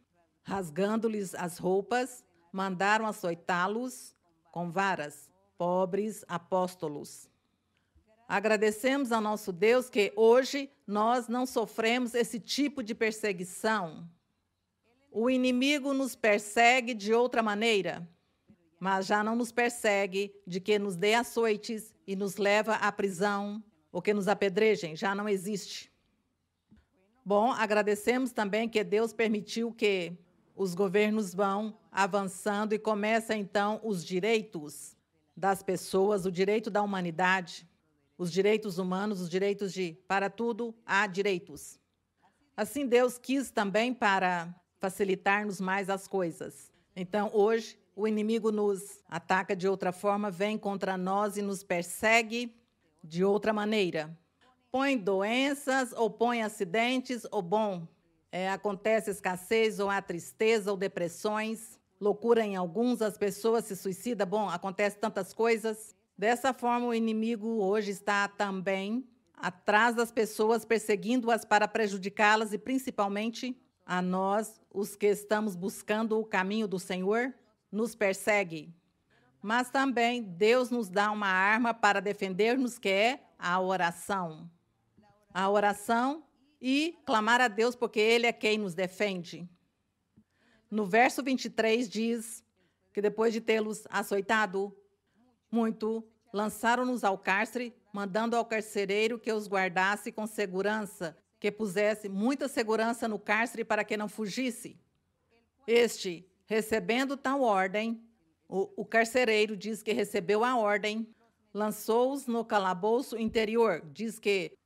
rasgando-lhes as roupas, mandaram açoitá-los com varas, pobres apóstolos. Agradecemos ao nosso Deus que hoje nós não sofremos esse tipo de perseguição. O inimigo nos persegue de outra maneira, mas já não nos persegue de que nos dê açoites e nos leva à prisão ou que nos apedrejem, já não existe. Bom, agradecemos também que Deus permitiu que os governos vão avançando e começa então os direitos das pessoas, o direito da humanidade, os direitos humanos, os direitos para tudo há direitos. Assim Deus quis também para facilitar-nos mais as coisas. Então hoje o inimigo nos ataca de outra forma, vem contra nós e nos persegue de outra maneira. Põe doenças ou põe acidentes ou acontece escassez ou há tristeza ou depressões, loucura em alguns, as pessoas se suicidam, acontece tantas coisas. Dessa forma, o inimigo hoje está também atrás das pessoas, perseguindo-as para prejudicá-las e principalmente a nós, os que estamos buscando o caminho do Senhor, nos persegue. Mas também Deus nos dá uma arma para defender-nos, que é a oração. A oração e clamar a Deus, porque Ele é quem nos defende. No verso 23 diz que depois de tê-los açoitado muito, lançaram-nos ao cárcere, mandando ao carcereiro que os guardasse com segurança, que pusesse muita segurança no cárcere para que não fugisse. Este, recebendo tal ordem, o carcereiro diz que recebeu a ordem, lançou-os no calabouço interior, diz que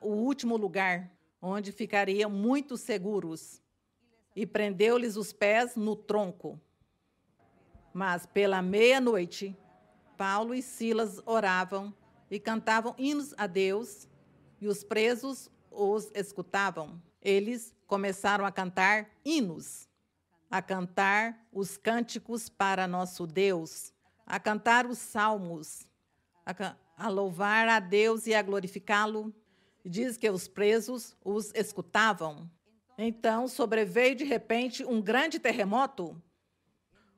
o último lugar, onde ficariam muito seguros, e prendeu-lhes os pés no tronco. Mas pela meia-noite, Paulo e Silas oravam e cantavam hinos a Deus, e os presos os escutavam. Eles começaram a cantar hinos a cantar os cânticos para nosso Deus, a cantar os salmos, a louvar a Deus e a glorificá-lo. E diz que os presos os escutavam. Então sobreveio de repente um grande terremoto.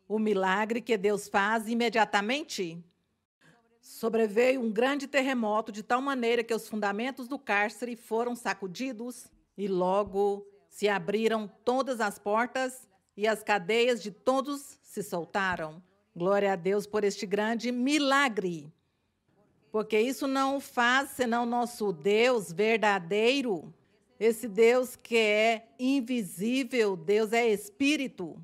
O milagre que Deus faz imediatamente. Sobreveio um grande terremoto de tal maneira que os fundamentos do cárcere foram sacudidos e logo se abriram todas as portas e as cadeias de todos se soltaram. Glória a Deus por este grande milagre. Porque isso não faz senão nosso Deus verdadeiro. Esse Deus que é invisível, Deus é espírito.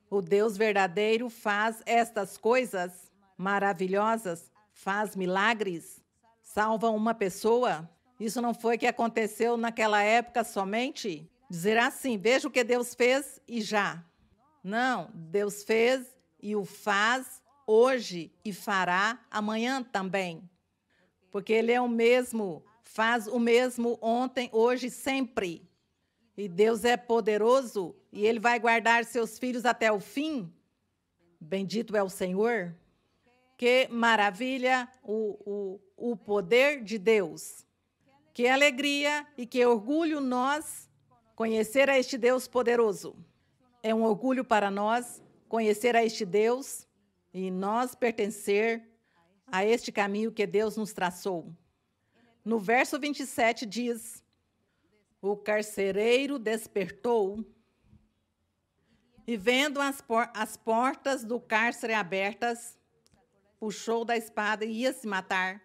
O Deus verdadeiro faz estas coisas maravilhosas, faz milagres, salva uma pessoa. Isso não foi que aconteceu naquela época somente? Dizer assim, veja o que Deus fez e já. Não, Deus fez e o faz hoje e fará amanhã também. Porque Ele é o mesmo, faz o mesmo ontem, hoje, sempre. E Deus é poderoso e Ele vai guardar seus filhos até o fim. Bendito é o Senhor. Que maravilha o poder de Deus. Que alegria e que orgulho nós conhecer a este Deus poderoso. É um orgulho para nós conhecer a este Deus e nós pertencer a este caminho que Deus nos traçou. No verso 27 diz: o carcereiro despertou e, vendo as portas do cárcere abertas, puxou da espada e ia se matar,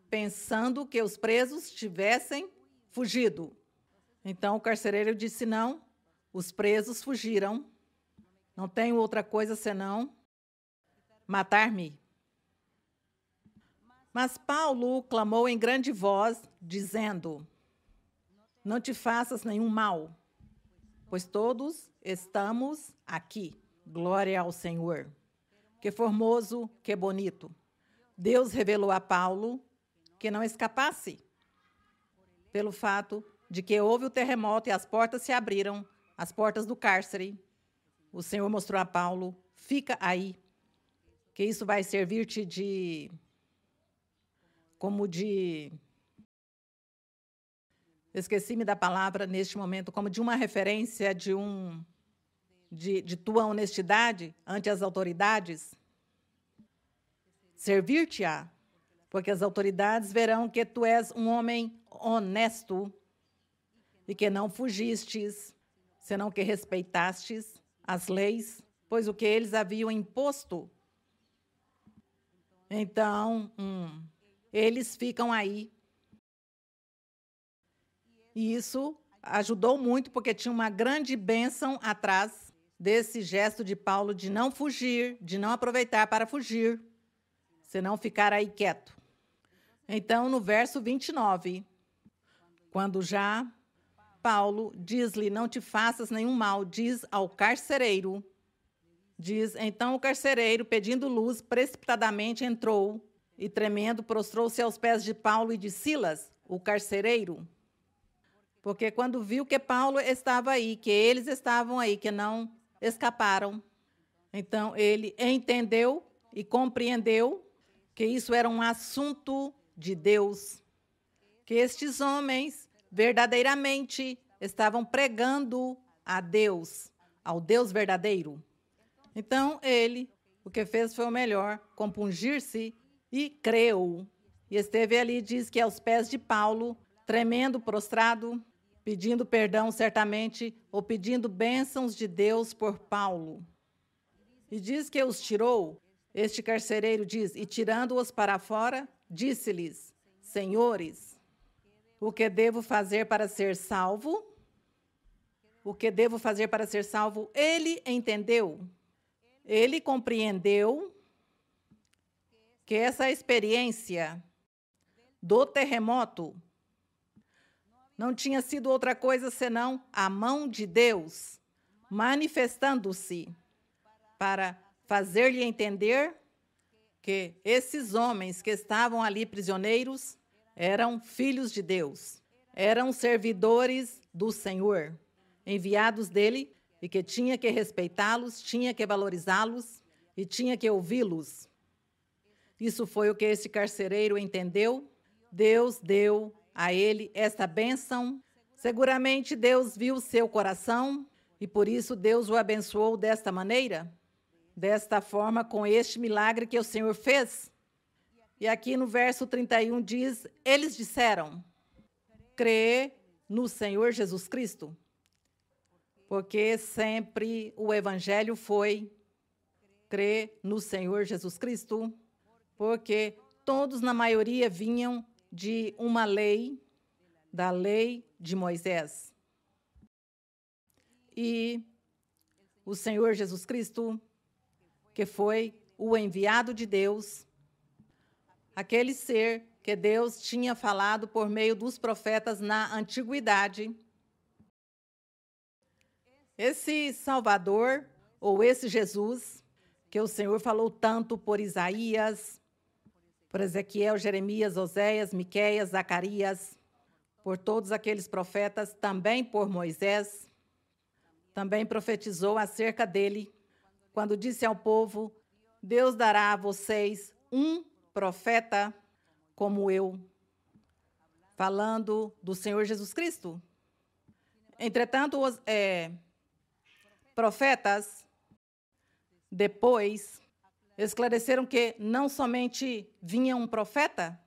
pensando que os presos tivessem fugido. Então o carcereiro disse: não, os presos fugiram. Não tenho outra coisa senão matar-me. Mas Paulo clamou em grande voz, dizendo: não te faças nenhum mal, pois todos estamos aqui. Glória ao Senhor. Que formoso, que bonito. Deus revelou a Paulo que não escapasse, pelo fato de que houve o terremoto e as portas se abriram, as portas do cárcere. O Senhor mostrou a Paulo: fica aí, que isso vai servir-te esqueci-me da palavra neste momento, como de uma referência de tua honestidade ante as autoridades. Servir-te-á, porque as autoridades verão que tu és um homem honesto e que não fugistes, senão que respeitastes as leis, pois o que eles haviam imposto. Então, eles ficam aí. E isso ajudou muito, porque tinha uma grande bênção atrás desse gesto de Paulo de não fugir, de não aproveitar para fugir, senão ficar aí quieto. Então, no verso 29, quando já Paulo diz-lhe: não te faças nenhum mal, diz ao carcereiro. Diz: então o carcereiro, pedindo luz, precipitadamente entrou e, tremendo, prostrou-se aos pés de Paulo e de Silas, o carcereiro. Porque quando viu que Paulo estava aí, que eles estavam aí, que não escaparam, então ele entendeu e compreendeu que isso era um assunto de Deus, que estes homens verdadeiramente estavam pregando a Deus, ao Deus verdadeiro. Então ele, o que fez foi o melhor, compungir-se e creu. E esteve ali, diz que aos pés de Paulo, tremendo, prostrado, pedindo perdão certamente, ou pedindo bênçãos de Deus por Paulo. E diz que os tirou, este carcereiro diz, e tirando-os para fora, disse-lhes: senhores, o que devo fazer para ser salvo? O que devo fazer para ser salvo? Ele entendeu, ele compreendeu que essa experiência do terremoto não tinha sido outra coisa senão a mão de Deus manifestando-se para fazer-lhe entender que esses homens que estavam ali prisioneiros eram filhos de Deus, eram servidores do Senhor, enviados dele e que tinha que respeitá-los, tinha que valorizá-los e tinha que ouvi-los. Isso foi o que esse carcereiro entendeu. Deus deu a ele esta bênção. Seguramente Deus viu seu coração e por isso Deus o abençoou desta maneira, desta forma, com este milagre que o Senhor fez. E aqui no verso 31 diz, eles disseram, crê no Senhor Jesus Cristo, porque sempre o evangelho foi crer no Senhor Jesus Cristo, porque todos, na maioria, vinham de uma lei, da lei de Moisés. E o Senhor Jesus Cristo, que foi o enviado de Deus, aquele ser que Deus tinha falado por meio dos profetas na antiguidade, esse Salvador, ou esse Jesus, que o Senhor falou tanto por Isaías, por Ezequiel, Jeremias, Oséias, Miqueias, Zacarias, por todos aqueles profetas, também por Moisés, também profetizou acerca dele, quando disse ao povo, Deus dará a vocês um profeta como eu, falando do Senhor Jesus Cristo. Entretanto, os profetas, depois, esclareceram que não somente vinha um profeta,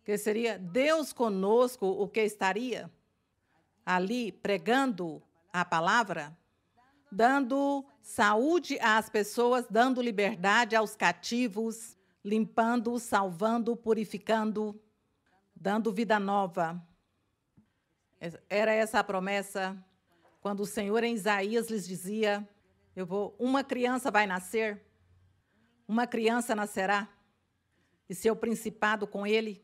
que seria Deus conosco, o que estaria ali pregando a palavra, dando saúde às pessoas, dando liberdade aos cativos, limpando, salvando, purificando, dando vida nova. Era essa a promessa, quando o Senhor em Isaías lhes dizia, uma criança vai nascer, uma criança nascerá, e seu principado com ele,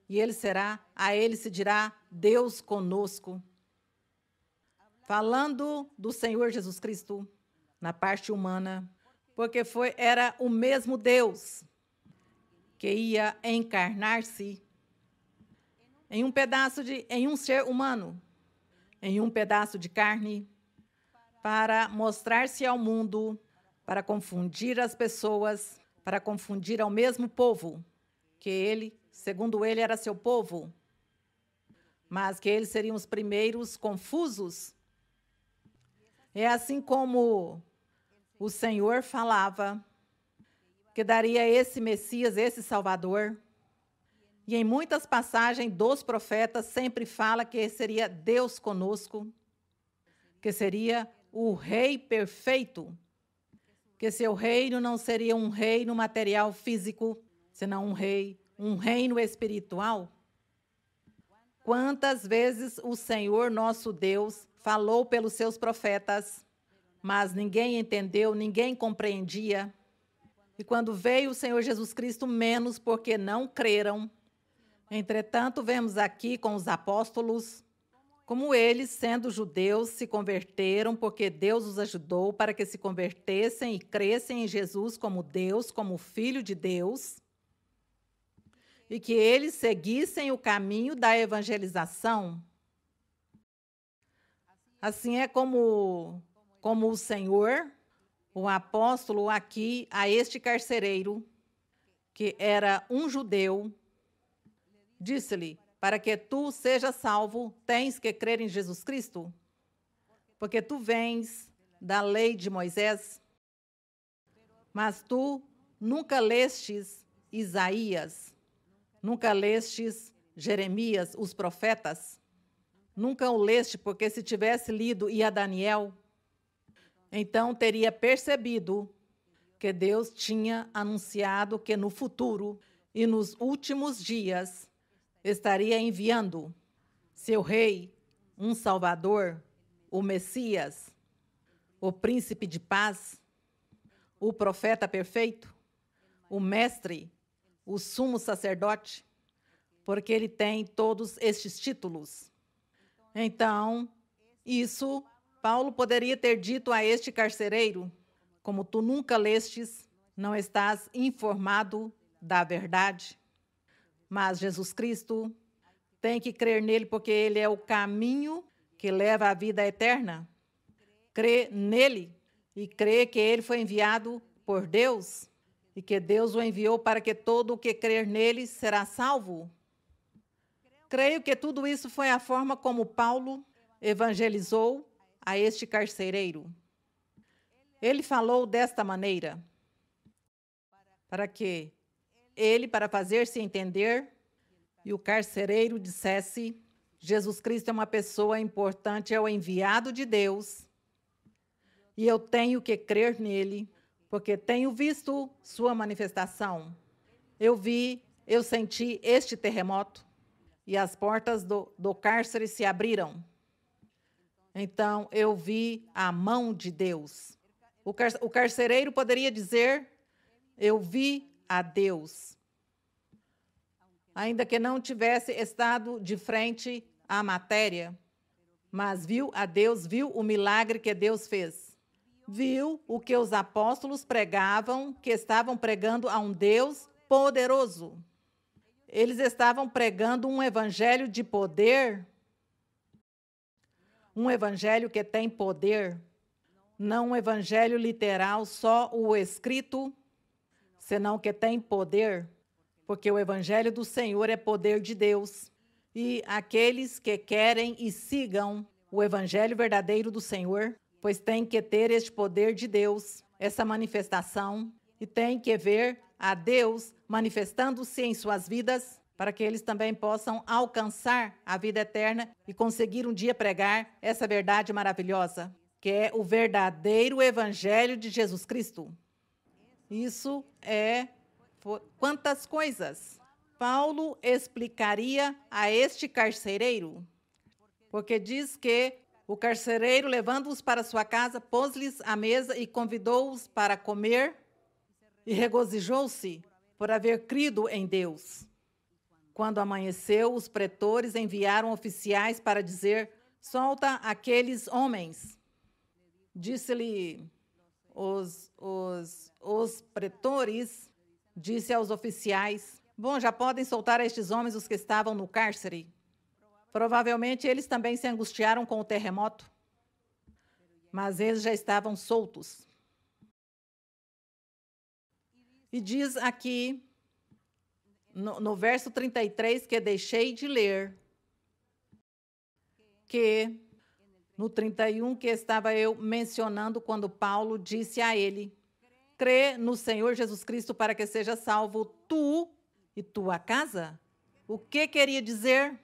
e ele será, a ele se dirá, Deus conosco. Falando do Senhor Jesus Cristo, na parte humana, porque era o mesmo Deus que ia encarnar-se em um ser humano, em um pedaço de carne, para mostrar-se ao mundo, para confundir as pessoas, para confundir ao mesmo povo, que ele, segundo ele, era seu povo, mas que eles seriam os primeiros confusos. É assim como o Senhor falava que daria esse Messias, esse Salvador, e em muitas passagens dos profetas sempre fala que seria Deus conosco, que seria o Rei perfeito, que seu reino não seria um reino material físico, senão um reino espiritual. Quantas vezes o Senhor nosso Deus falou pelos seus profetas, mas ninguém entendeu, ninguém compreendia. E quando veio o Senhor Jesus Cristo, menos porque não creram. Entretanto, vemos aqui com os apóstolos, como eles, sendo judeus, se converteram porque Deus os ajudou para que se convertessem e crescem em Jesus como Deus, como Filho de Deus, e que eles seguissem o caminho da evangelização. Assim é como o Senhor, o apóstolo aqui, a este carcereiro, que era um judeu, disse-lhe, para que tu sejas salvo, tens que crer em Jesus Cristo, porque tu vens da lei de Moisés, mas tu nunca lestes Isaías, nunca lestes Jeremias, os profetas, nunca o leste, porque se tivesse lido e a Daniel, então teria percebido que Deus tinha anunciado que no futuro e nos últimos dias estaria enviando seu rei, um Salvador, o Messias, o príncipe de paz, o profeta perfeito, o mestre, o sumo sacerdote, porque ele tem todos estes títulos. Então, isso Paulo poderia ter dito a este carcereiro, como tu nunca lestes, não estás informado da verdade. Mas Jesus Cristo tem que crer nele porque ele é o caminho que leva à vida eterna. crê nele e crê que ele foi enviado por Deus e que Deus o enviou para que todo o que crer nele será salvo? Creio que tudo isso foi a forma como Paulo evangelizou a este carcereiro. Ele falou desta maneira, para fazer-se entender, e o carcereiro dissesse: Jesus Cristo é uma pessoa importante, é o enviado de Deus, e eu tenho que crer nele, porque tenho visto sua manifestação. Eu senti este terremoto, e as portas do cárcere se abriram. Então, eu vi a mão de Deus. O carcereiro poderia dizer: eu vi a Deus. Ainda que não tivesse estado de frente à matéria, mas viu a Deus, viu o milagre que Deus fez. Viu o que os apóstolos pregavam, que estavam pregando a um Deus poderoso. Eles estavam pregando um evangelho de poder, um evangelho que tem poder, não um evangelho literal, só o escrito, senão que tem poder, porque o evangelho do Senhor é poder de Deus. E aqueles que querem e sigam o evangelho verdadeiro do Senhor, pois tem que ter este poder de Deus, essa manifestação, e tem que ver a Deus manifestando-se em suas vidas, para que eles também possam alcançar a vida eterna e conseguir um dia pregar essa verdade maravilhosa, que é o verdadeiro evangelho de Jesus Cristo. Isso é quantas coisas Paulo explicaria a este carcereiro, porque diz que o carcereiro, levando-os para sua casa, pôs-lhes à mesa e convidou-os para comer, e regozijou-se por haver crido em Deus. Quando amanheceu, os pretores enviaram oficiais para dizer: solta aqueles homens. Disse-lhe os pretores, disse aos oficiais: bom, já podem soltar estes homens, os que estavam no cárcere. Provavelmente eles também se angustiaram com o terremoto, mas eles já estavam soltos. E diz aqui, no verso 33, que deixei de ler, que no 31, que estava eu mencionando, quando Paulo disse a ele: crê no Senhor Jesus Cristo para que seja salvo tu e tua casa. O que queria dizer?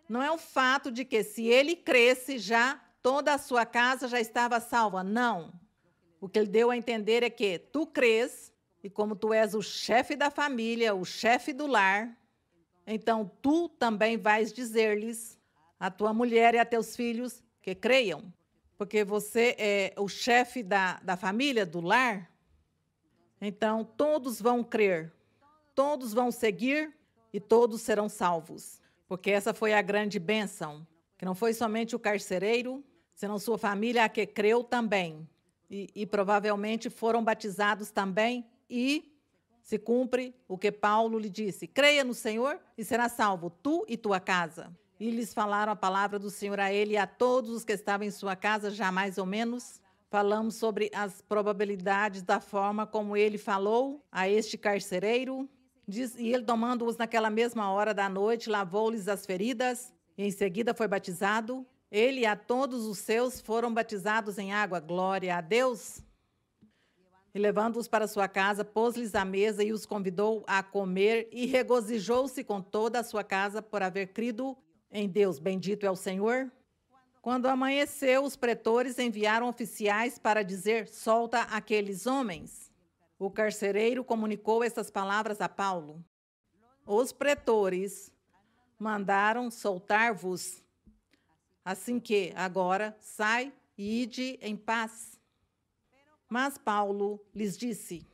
Não é o fato de que se ele cresce, já toda a sua casa já estava salva. Não. O que ele deu a entender é que tu crês, e como tu és o chefe da família, o chefe do lar, então tu também vais dizer-lhes, a tua mulher e a teus filhos, que creiam. Porque você é o chefe da família, do lar. Então todos vão crer, todos vão seguir e todos serão salvos. Porque essa foi a grande bênção, que não foi somente o carcereiro, senão sua família, a que creu também. E provavelmente foram batizados também, e se cumpre o que Paulo lhe disse: creia no Senhor e será salvo, tu e tua casa. E lhes falaram a palavra do Senhor a ele e a todos os que estavam em sua casa, já mais ou menos. Falamos sobre as probabilidades da forma como ele falou a este carcereiro. E ele, tomando-os naquela mesma hora da noite, lavou-lhes as feridas, e em seguida foi batizado. Ele e a todos os seus foram batizados em água. Glória a Deus! E levando-os para sua casa, pôs-lhes à mesa e os convidou a comer, e regozijou-se com toda a sua casa por haver crido em Deus. Bendito é o Senhor. Quando amanheceu, os pretores enviaram oficiais para dizer: solta aqueles homens. O carcereiro comunicou estas palavras a Paulo: os pretores mandaram soltar-vos, assim que agora sai e ide em paz. Mas Paulo lhes disse: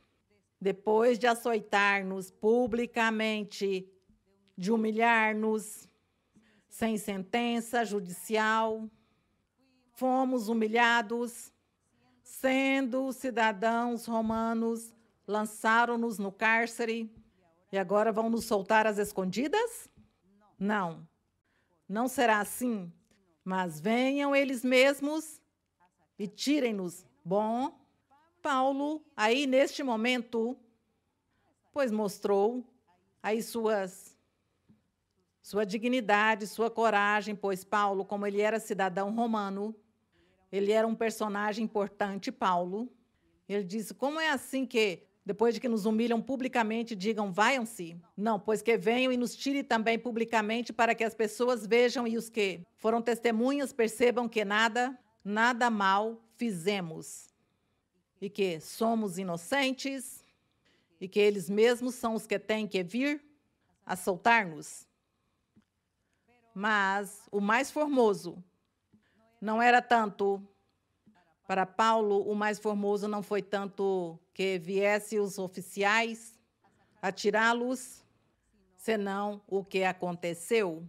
depois de açoitar-nos publicamente, de humilhar-nos, sem sentença judicial, fomos humilhados, sendo cidadãos romanos, lançaram-nos no cárcere e agora vão nos soltar às escondidas? Não, não será assim, mas venham eles mesmos e tirem-nos. Bom, Paulo, aí neste momento, pois mostrou aí sua dignidade, sua coragem, pois Paulo, como ele era cidadão romano, ele era um personagem importante, Paulo. Ele disse, como é assim que, depois de que nos humilham publicamente, digam, vaiam-se? Não, pois que venham e nos tirem também publicamente, para que as pessoas vejam e os que foram testemunhas percebam que nada mal fizemos. E que somos inocentes, e que eles mesmos são os que têm que vir a soltar-nos. Mas o mais formoso não era tanto, para Paulo, o mais formoso não foi tanto que viessem os oficiais a tirá-los, senão o que aconteceu.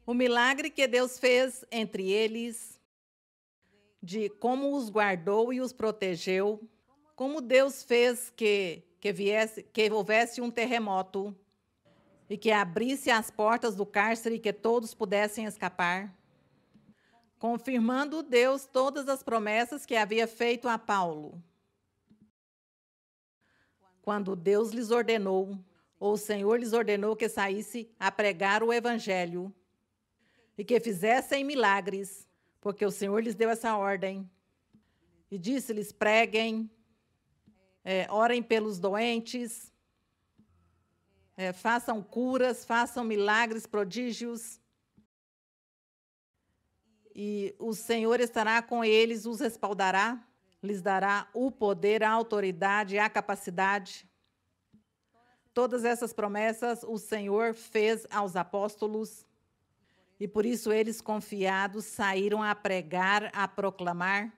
O milagre que Deus fez entre eles, de como os guardou e os protegeu, como Deus fez que houvesse um terremoto e que abrisse as portas do cárcere e que todos pudessem escapar, confirmando Deus todas as promessas que havia feito a Paulo. Quando Deus lhes ordenou, ou o Senhor lhes ordenou que saísse a pregar o evangelho e que fizessem milagres, porque o Senhor lhes deu essa ordem. E disse-lhes, preguem, orem pelos doentes, façam curas, façam milagres, prodígios. E o Senhor estará com eles, os respaldará, lhes dará o poder, a autoridade, a capacidade. Todas essas promessas o Senhor fez aos apóstolos, e por isso eles, confiados, saíram a pregar, a proclamar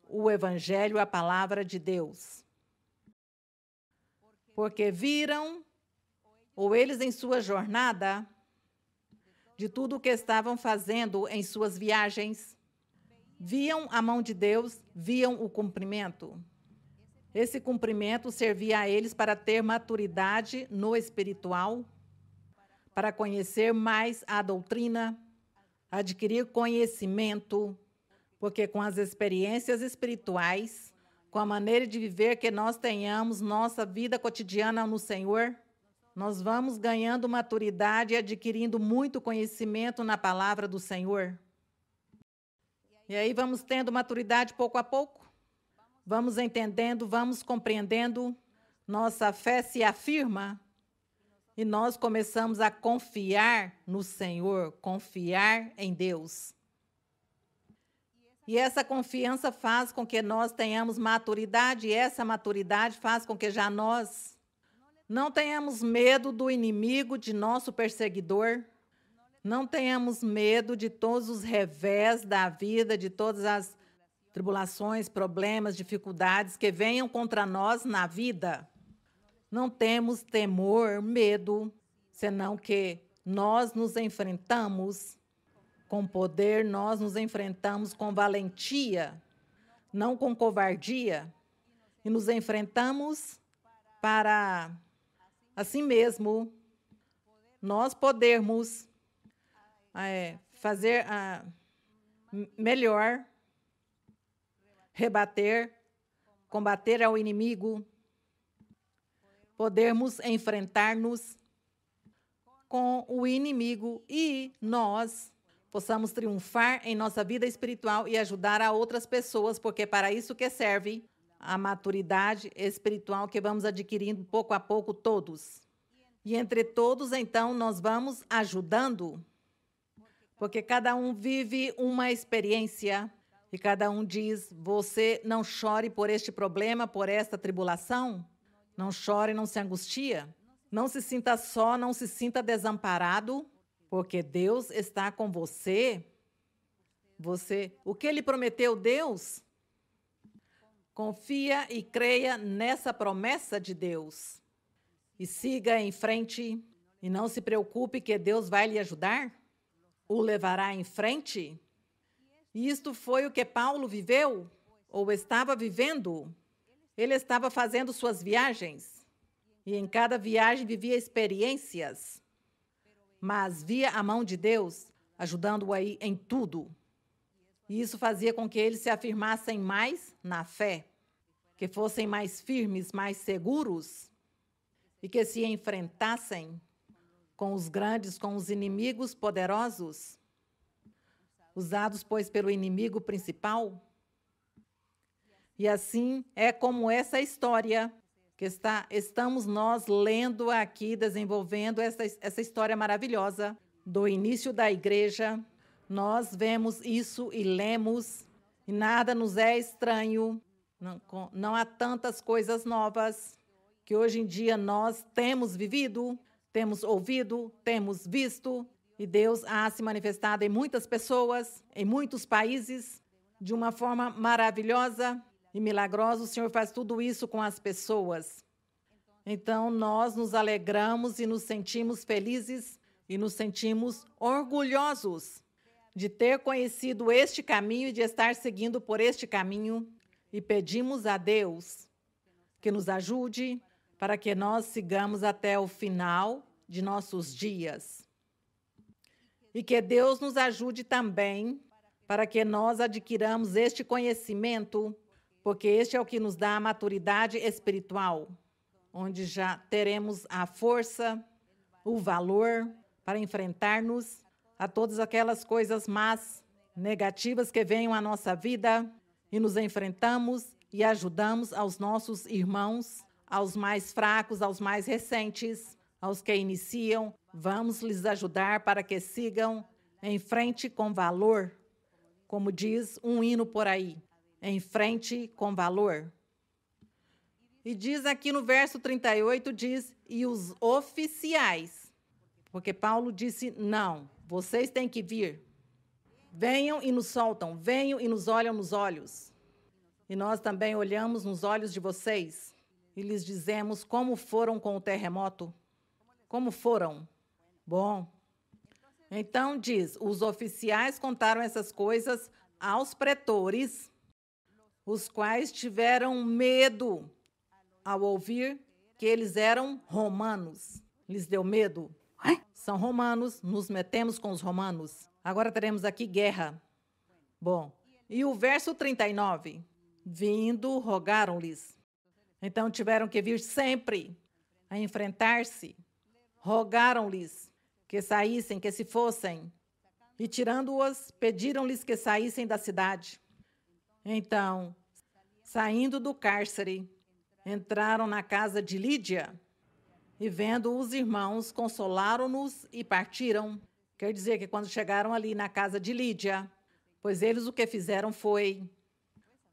o evangelho, a palavra de Deus. Porque viram, ou eles em sua jornada, de tudo o que estavam fazendo em suas viagens, viam a mão de Deus, viam o cumprimento. Esse cumprimento servia a eles para ter maturidade no espiritual, para conhecer mais a doutrina, adquirir conhecimento, porque com as experiências espirituais, com a maneira de viver que nós tenhamos, nossa vida cotidiana no Senhor, nós vamos ganhando maturidade e adquirindo muito conhecimento na palavra do Senhor. E aí vamos tendo maturidade pouco a pouco, vamos entendendo, vamos compreendendo, nossa fé se afirma e nós começamos a confiar no Senhor, confiar em Deus. E essa confiança faz com que nós tenhamos maturidade, e essa maturidade faz com que já nós não tenhamos medo do inimigo, de nosso perseguidor, não tenhamos medo de todos os revés da vida, de todas as tribulações, problemas, dificuldades que venham contra nós na vida. Não temos temor, medo, senão que nós nos enfrentamos com poder, nós nos enfrentamos com valentia, não com covardia, e nos enfrentamos para, assim mesmo, nós podermos fazer melhor, rebater, combater ao inimigo, podermos enfrentar-nos com o inimigo e nós possamos triunfar em nossa vida espiritual e ajudar a outras pessoas, porque para isso que serve a maturidade espiritual que vamos adquirindo pouco a pouco todos. E entre todos, então, nós vamos ajudando, porque cada um vive uma experiência e cada um diz, você não chore por este problema, por esta tribulação, não chore, não se angustia, não se sinta só, não se sinta desamparado, porque Deus está com você. O que Ele prometeu, Deus? Confia e creia nessa promessa de Deus. E siga em frente e não se preocupe que Deus vai lhe ajudar, o levará em frente. E isto foi o que Paulo viveu, ou estava vivendo. Ele estava fazendo suas viagens, e em cada viagem vivia experiências, mas via a mão de Deus ajudando-o aí em tudo. E isso fazia com que eles se afirmassem mais na fé, que fossem mais firmes, mais seguros e que se enfrentassem com os grandes, com os inimigos poderosos, usados, pois, pelo inimigo principal. E assim é como essa história que estamos nós lendo aqui, desenvolvendo essa história maravilhosa do início da igreja. Nós vemos isso e lemos, e nada nos é estranho. Não há tantas coisas novas que hoje em dia nós temos vivido, temos ouvido, temos visto, e Deus há se manifestado em muitas pessoas, em muitos países, de uma forma maravilhosa e milagrosa. O Senhor faz tudo isso com as pessoas. Então, nós nos alegramos e nos sentimos felizes e nos sentimos orgulhosos de ter conhecido este caminho e de estar seguindo por este caminho. E pedimos a Deus que nos ajude para que nós sigamos até o final de nossos dias. E que Deus nos ajude também para que nós adquiramos este conhecimento, porque este é o que nos dá a maturidade espiritual, onde já teremos a força, o valor para enfrentar-nos a todas aquelas coisas más, negativas que venham à nossa vida, e nos enfrentamos e ajudamos aos nossos irmãos, aos mais fracos, aos mais recentes, aos que iniciam. Vamos lhes ajudar para que sigam em frente com valor, como diz um hino por aí, em frente com valor. E diz aqui no verso 38, diz, e os oficiais, porque Paulo disse, não, vocês têm que vir. Venham e nos soltam, venham e nos olham nos olhos. E nós também olhamos nos olhos de vocês e lhes dizemos como foram com o terremoto. Como foram? Bom, então diz, os oficiais contaram essas coisas aos pretores, os quais tiveram medo ao ouvir que eles eram romanos. Lhes deu medo. São romanos, nos metemos com os romanos. Agora teremos aqui guerra. Bom, e o verso 39. Vindo, rogaram-lhes. Então tiveram que vir sempre a enfrentar-se. Rogaram-lhes que saíssem, que se fossem. E tirando-os, pediram-lhes que saíssem da cidade. Então, saindo do cárcere, entraram na casa de Lídia e, vendo os irmãos, consolaram-nos e partiram. Quer dizer que quando chegaram ali na casa de Lídia, pois eles o que fizeram foi,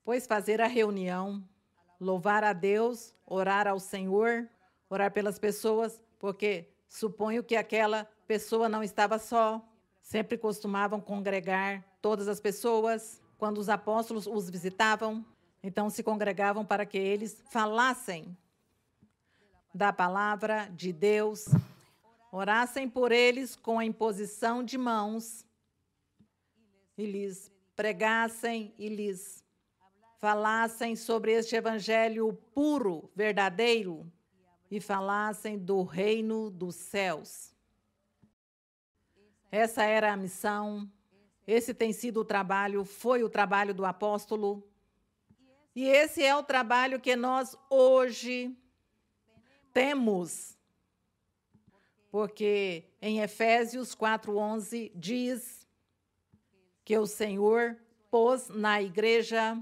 pois fazer a reunião, louvar a Deus, orar ao Senhor, orar pelas pessoas, porque suponho que aquela pessoa não estava só. Sempre costumavam congregar todas as pessoas quando os apóstolos os visitavam. Então se congregavam para que eles falassem da palavra de Deus, orassem por eles com a imposição de mãos e lhes pregassem e lhes falassem sobre este evangelho puro, verdadeiro, e falassem do reino dos céus. Essa era a missão, esse tem sido o trabalho, foi o trabalho do apóstolo, e esse é o trabalho que nós hoje temos, porque em Efésios 4:11 diz que o Senhor pôs na igreja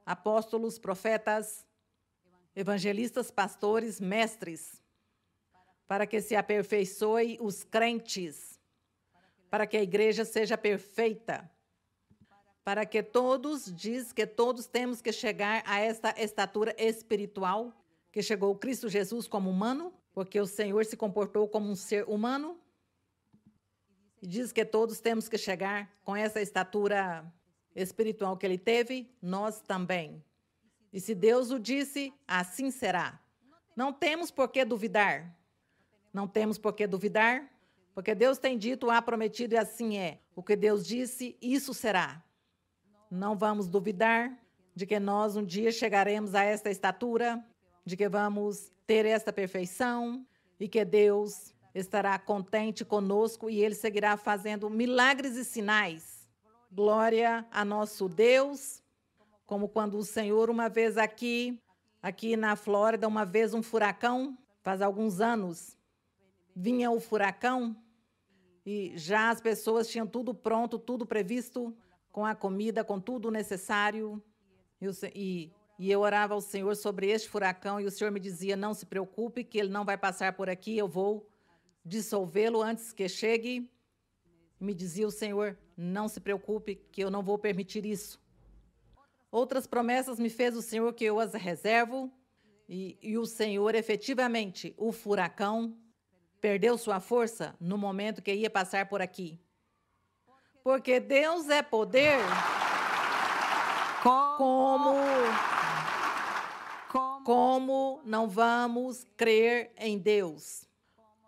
apóstolos, profetas, evangelistas, pastores, mestres, para que se aperfeiçoe os crentes, para que a igreja seja perfeita, para que todos, diz que todos temos que chegar a esta estatura espiritual, que chegou Cristo Jesus como humano, porque o Senhor se comportou como um ser humano, e diz que todos temos que chegar com essa estatura espiritual que ele teve, nós também. E se Deus o disse, assim será. Não temos por que duvidar. Não temos por que duvidar, porque Deus tem dito, há prometido e assim é. O que Deus disse, isso será. Não vamos duvidar de que nós um dia chegaremos a esta estatura, de que vamos ter esta perfeição e que Deus estará contente conosco e Ele seguirá fazendo milagres e sinais Glória a nosso Deus, como quando o Senhor, uma vez aqui na Flórida, uma vez um furacão, faz alguns anos, vinha o furacão e já as pessoas tinham tudo pronto, tudo previsto, com a comida, com tudo necessário. E eu orava ao Senhor sobre este furacão e o Senhor me dizia, não se preocupe que ele não vai passar por aqui, eu vou dissolvê-lo antes que chegue. Me dizia o Senhor, não se preocupe que eu não vou permitir isso. Outras promessas me fez o Senhor que eu as reservo e o Senhor, efetivamente, o furacão perdeu sua força no momento que ia passar por aqui. Porque Deus é poder. Como não vamos crer em Deus?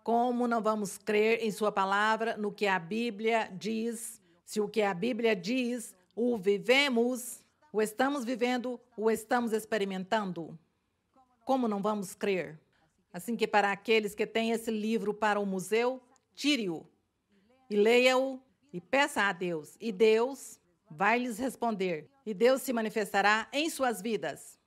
Como não vamos crer em sua palavra, no que a Bíblia diz? Se o que a Bíblia diz, o vivemos, o estamos vivendo, o estamos experimentando. Como não vamos crer? Assim que para aqueles que têm esse livro para o museu, tire-o e leia-o e peça a Deus. E Deus vai lhes responder. E Deus se manifestará em suas vidas.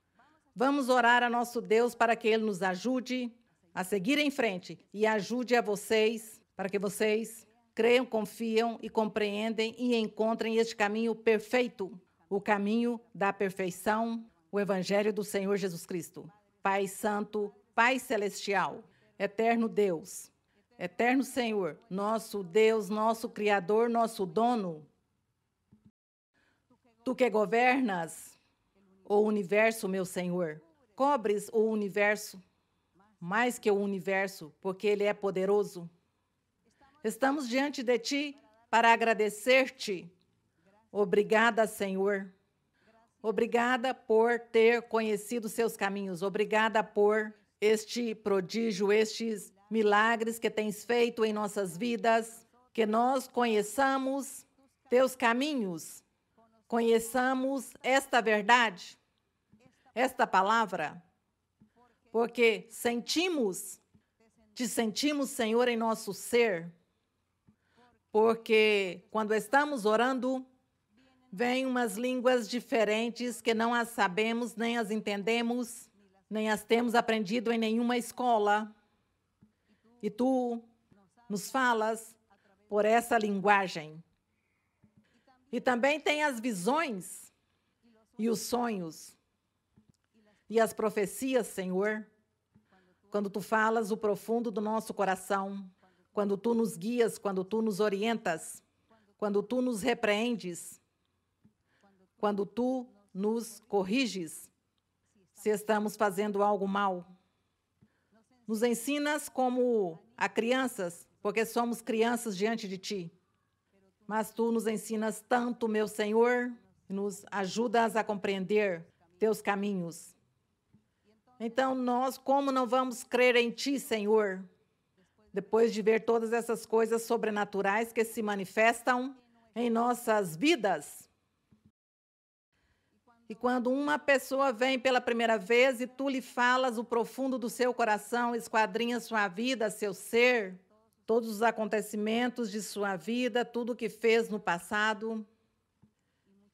Vamos orar a nosso Deus para que Ele nos ajude a seguir em frente e ajude a vocês, para que vocês creiam, confiam e compreendem e encontrem este caminho perfeito, o caminho da perfeição, o Evangelho do Senhor Jesus Cristo. Pai Santo, Pai Celestial, Eterno Deus, Eterno Senhor, nosso Deus, nosso Criador, nosso Dono, Tu que governas o universo, meu Senhor, cobres o universo, mais que o universo, porque Ele é poderoso. Estamos diante de Ti para agradecer-te. Obrigada, Senhor. Obrigada por ter conhecido seus caminhos. Obrigada por este prodígio, estes milagres que tens feito em nossas vidas, que nós conheçamos teus caminhos, conheçamos esta verdade, esta palavra, porque te sentimos, Senhor, em nosso ser, porque quando estamos orando, vêm umas línguas diferentes que não as sabemos, nem as entendemos, nem as temos aprendido em nenhuma escola. E Tu nos falas por essa linguagem. E também tem as visões e os sonhos e as profecias, Senhor, quando Tu falas o profundo do nosso coração, quando Tu nos guias, quando Tu nos orientas, quando Tu nos repreendes, quando Tu nos corriges, se estamos fazendo algo mal. Nos ensinas como a crianças, porque somos crianças diante de Ti. Mas Tu nos ensinas tanto, meu Senhor, e nos ajudas a compreender Teus caminhos. Então, nós, como não vamos crer em Ti, Senhor, depois de ver todas essas coisas sobrenaturais que se manifestam em nossas vidas? E quando uma pessoa vem pela primeira vez e Tu lhe falas o profundo do seu coração, esquadrinha sua vida, seu ser, todos os acontecimentos de sua vida, tudo o que fez no passado.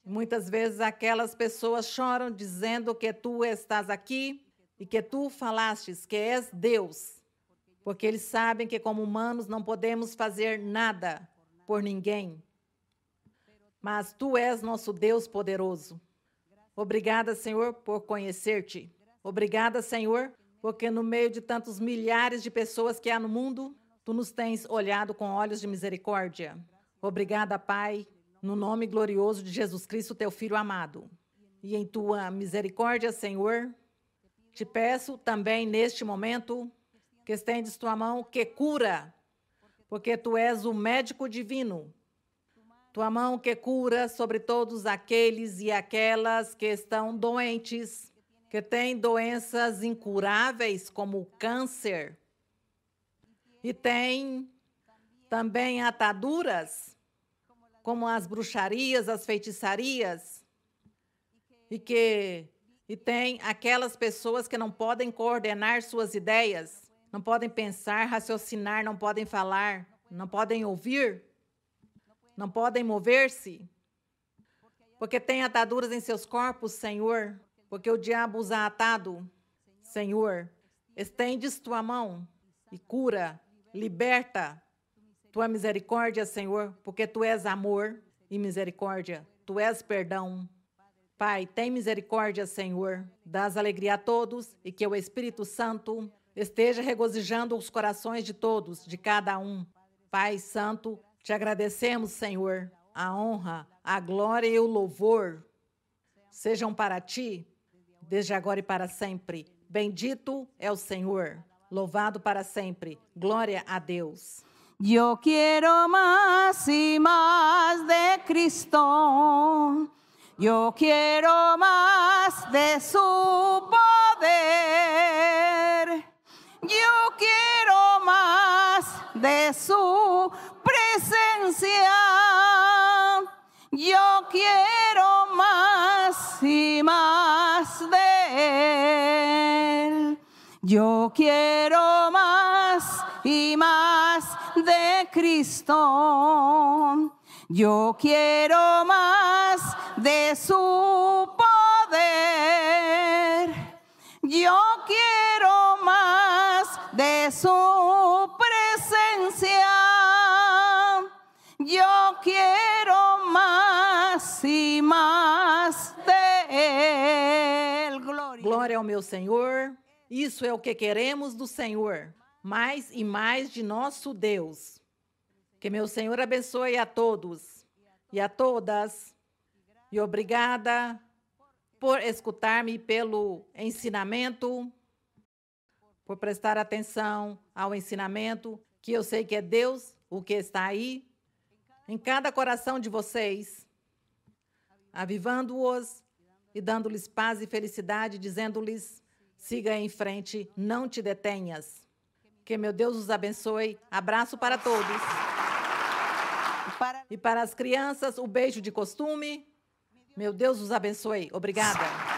Muitas vezes aquelas pessoas choram dizendo que Tu estás aqui e que Tu falastes que és Deus, porque eles sabem que como humanos não podemos fazer nada por ninguém. Mas Tu és nosso Deus poderoso. Obrigada, Senhor, por conhecer-te. Obrigada, Senhor, porque no meio de tantos milhares de pessoas que há no mundo, Tu nos tens olhado com olhos de misericórdia. Obrigada, Pai, no nome glorioso de Jesus Cristo, Teu Filho amado. E em Tua misericórdia, Senhor, te peço também neste momento que estendes Tua mão que cura, porque Tu és o médico divino. Tua mão que cura sobre todos aqueles e aquelas que estão doentes, que têm doenças incuráveis como o câncer, e tem também ataduras, como as bruxarias, as feitiçarias, e tem aquelas pessoas que não podem coordenar suas ideias, não podem pensar, raciocinar, não podem falar, não podem ouvir, não podem mover-se. porque tem ataduras em seus corpos, Senhor, porque o diabo os ha atado. Senhor, estendes tua mão e cura, liberta tua misericórdia, Senhor, porque tu és amor e misericórdia, tu és perdão. Pai, tem misericórdia, Senhor, dás alegria a todos e que o Espírito Santo esteja regozijando os corações de todos, de cada um. Pai Santo, te agradecemos, Senhor, a honra, a glória e o louvor sejam para ti, desde agora e para sempre. Bendito é o Senhor, louvado para sempre. Glória a Deus. Yo quiero más y más de Cristo. Yo quiero más de su poder. Yo quiero más de su presencia. Yo quiero más y más de él. Yo quiero más y más de Cristo. Yo quiero más de su poder. Yo quiero más de su presencia. Yo quiero más y más de él. Glória ao meu Senhor. Isso é o que queremos do Senhor, mais e mais de nosso Deus. Que meu Senhor abençoe a todos e a todas. E obrigada por escutar-me pelo ensinamento, por prestar atenção ao ensinamento, que eu sei que é Deus o que está aí, em cada coração de vocês, avivando-os e dando-lhes paz e felicidade, dizendo-lhes: siga em frente, não te detenhas. Que meu Deus os abençoe. Abraço para todos. E para as crianças, o beijo de costume. Meu Deus os abençoe. Obrigada.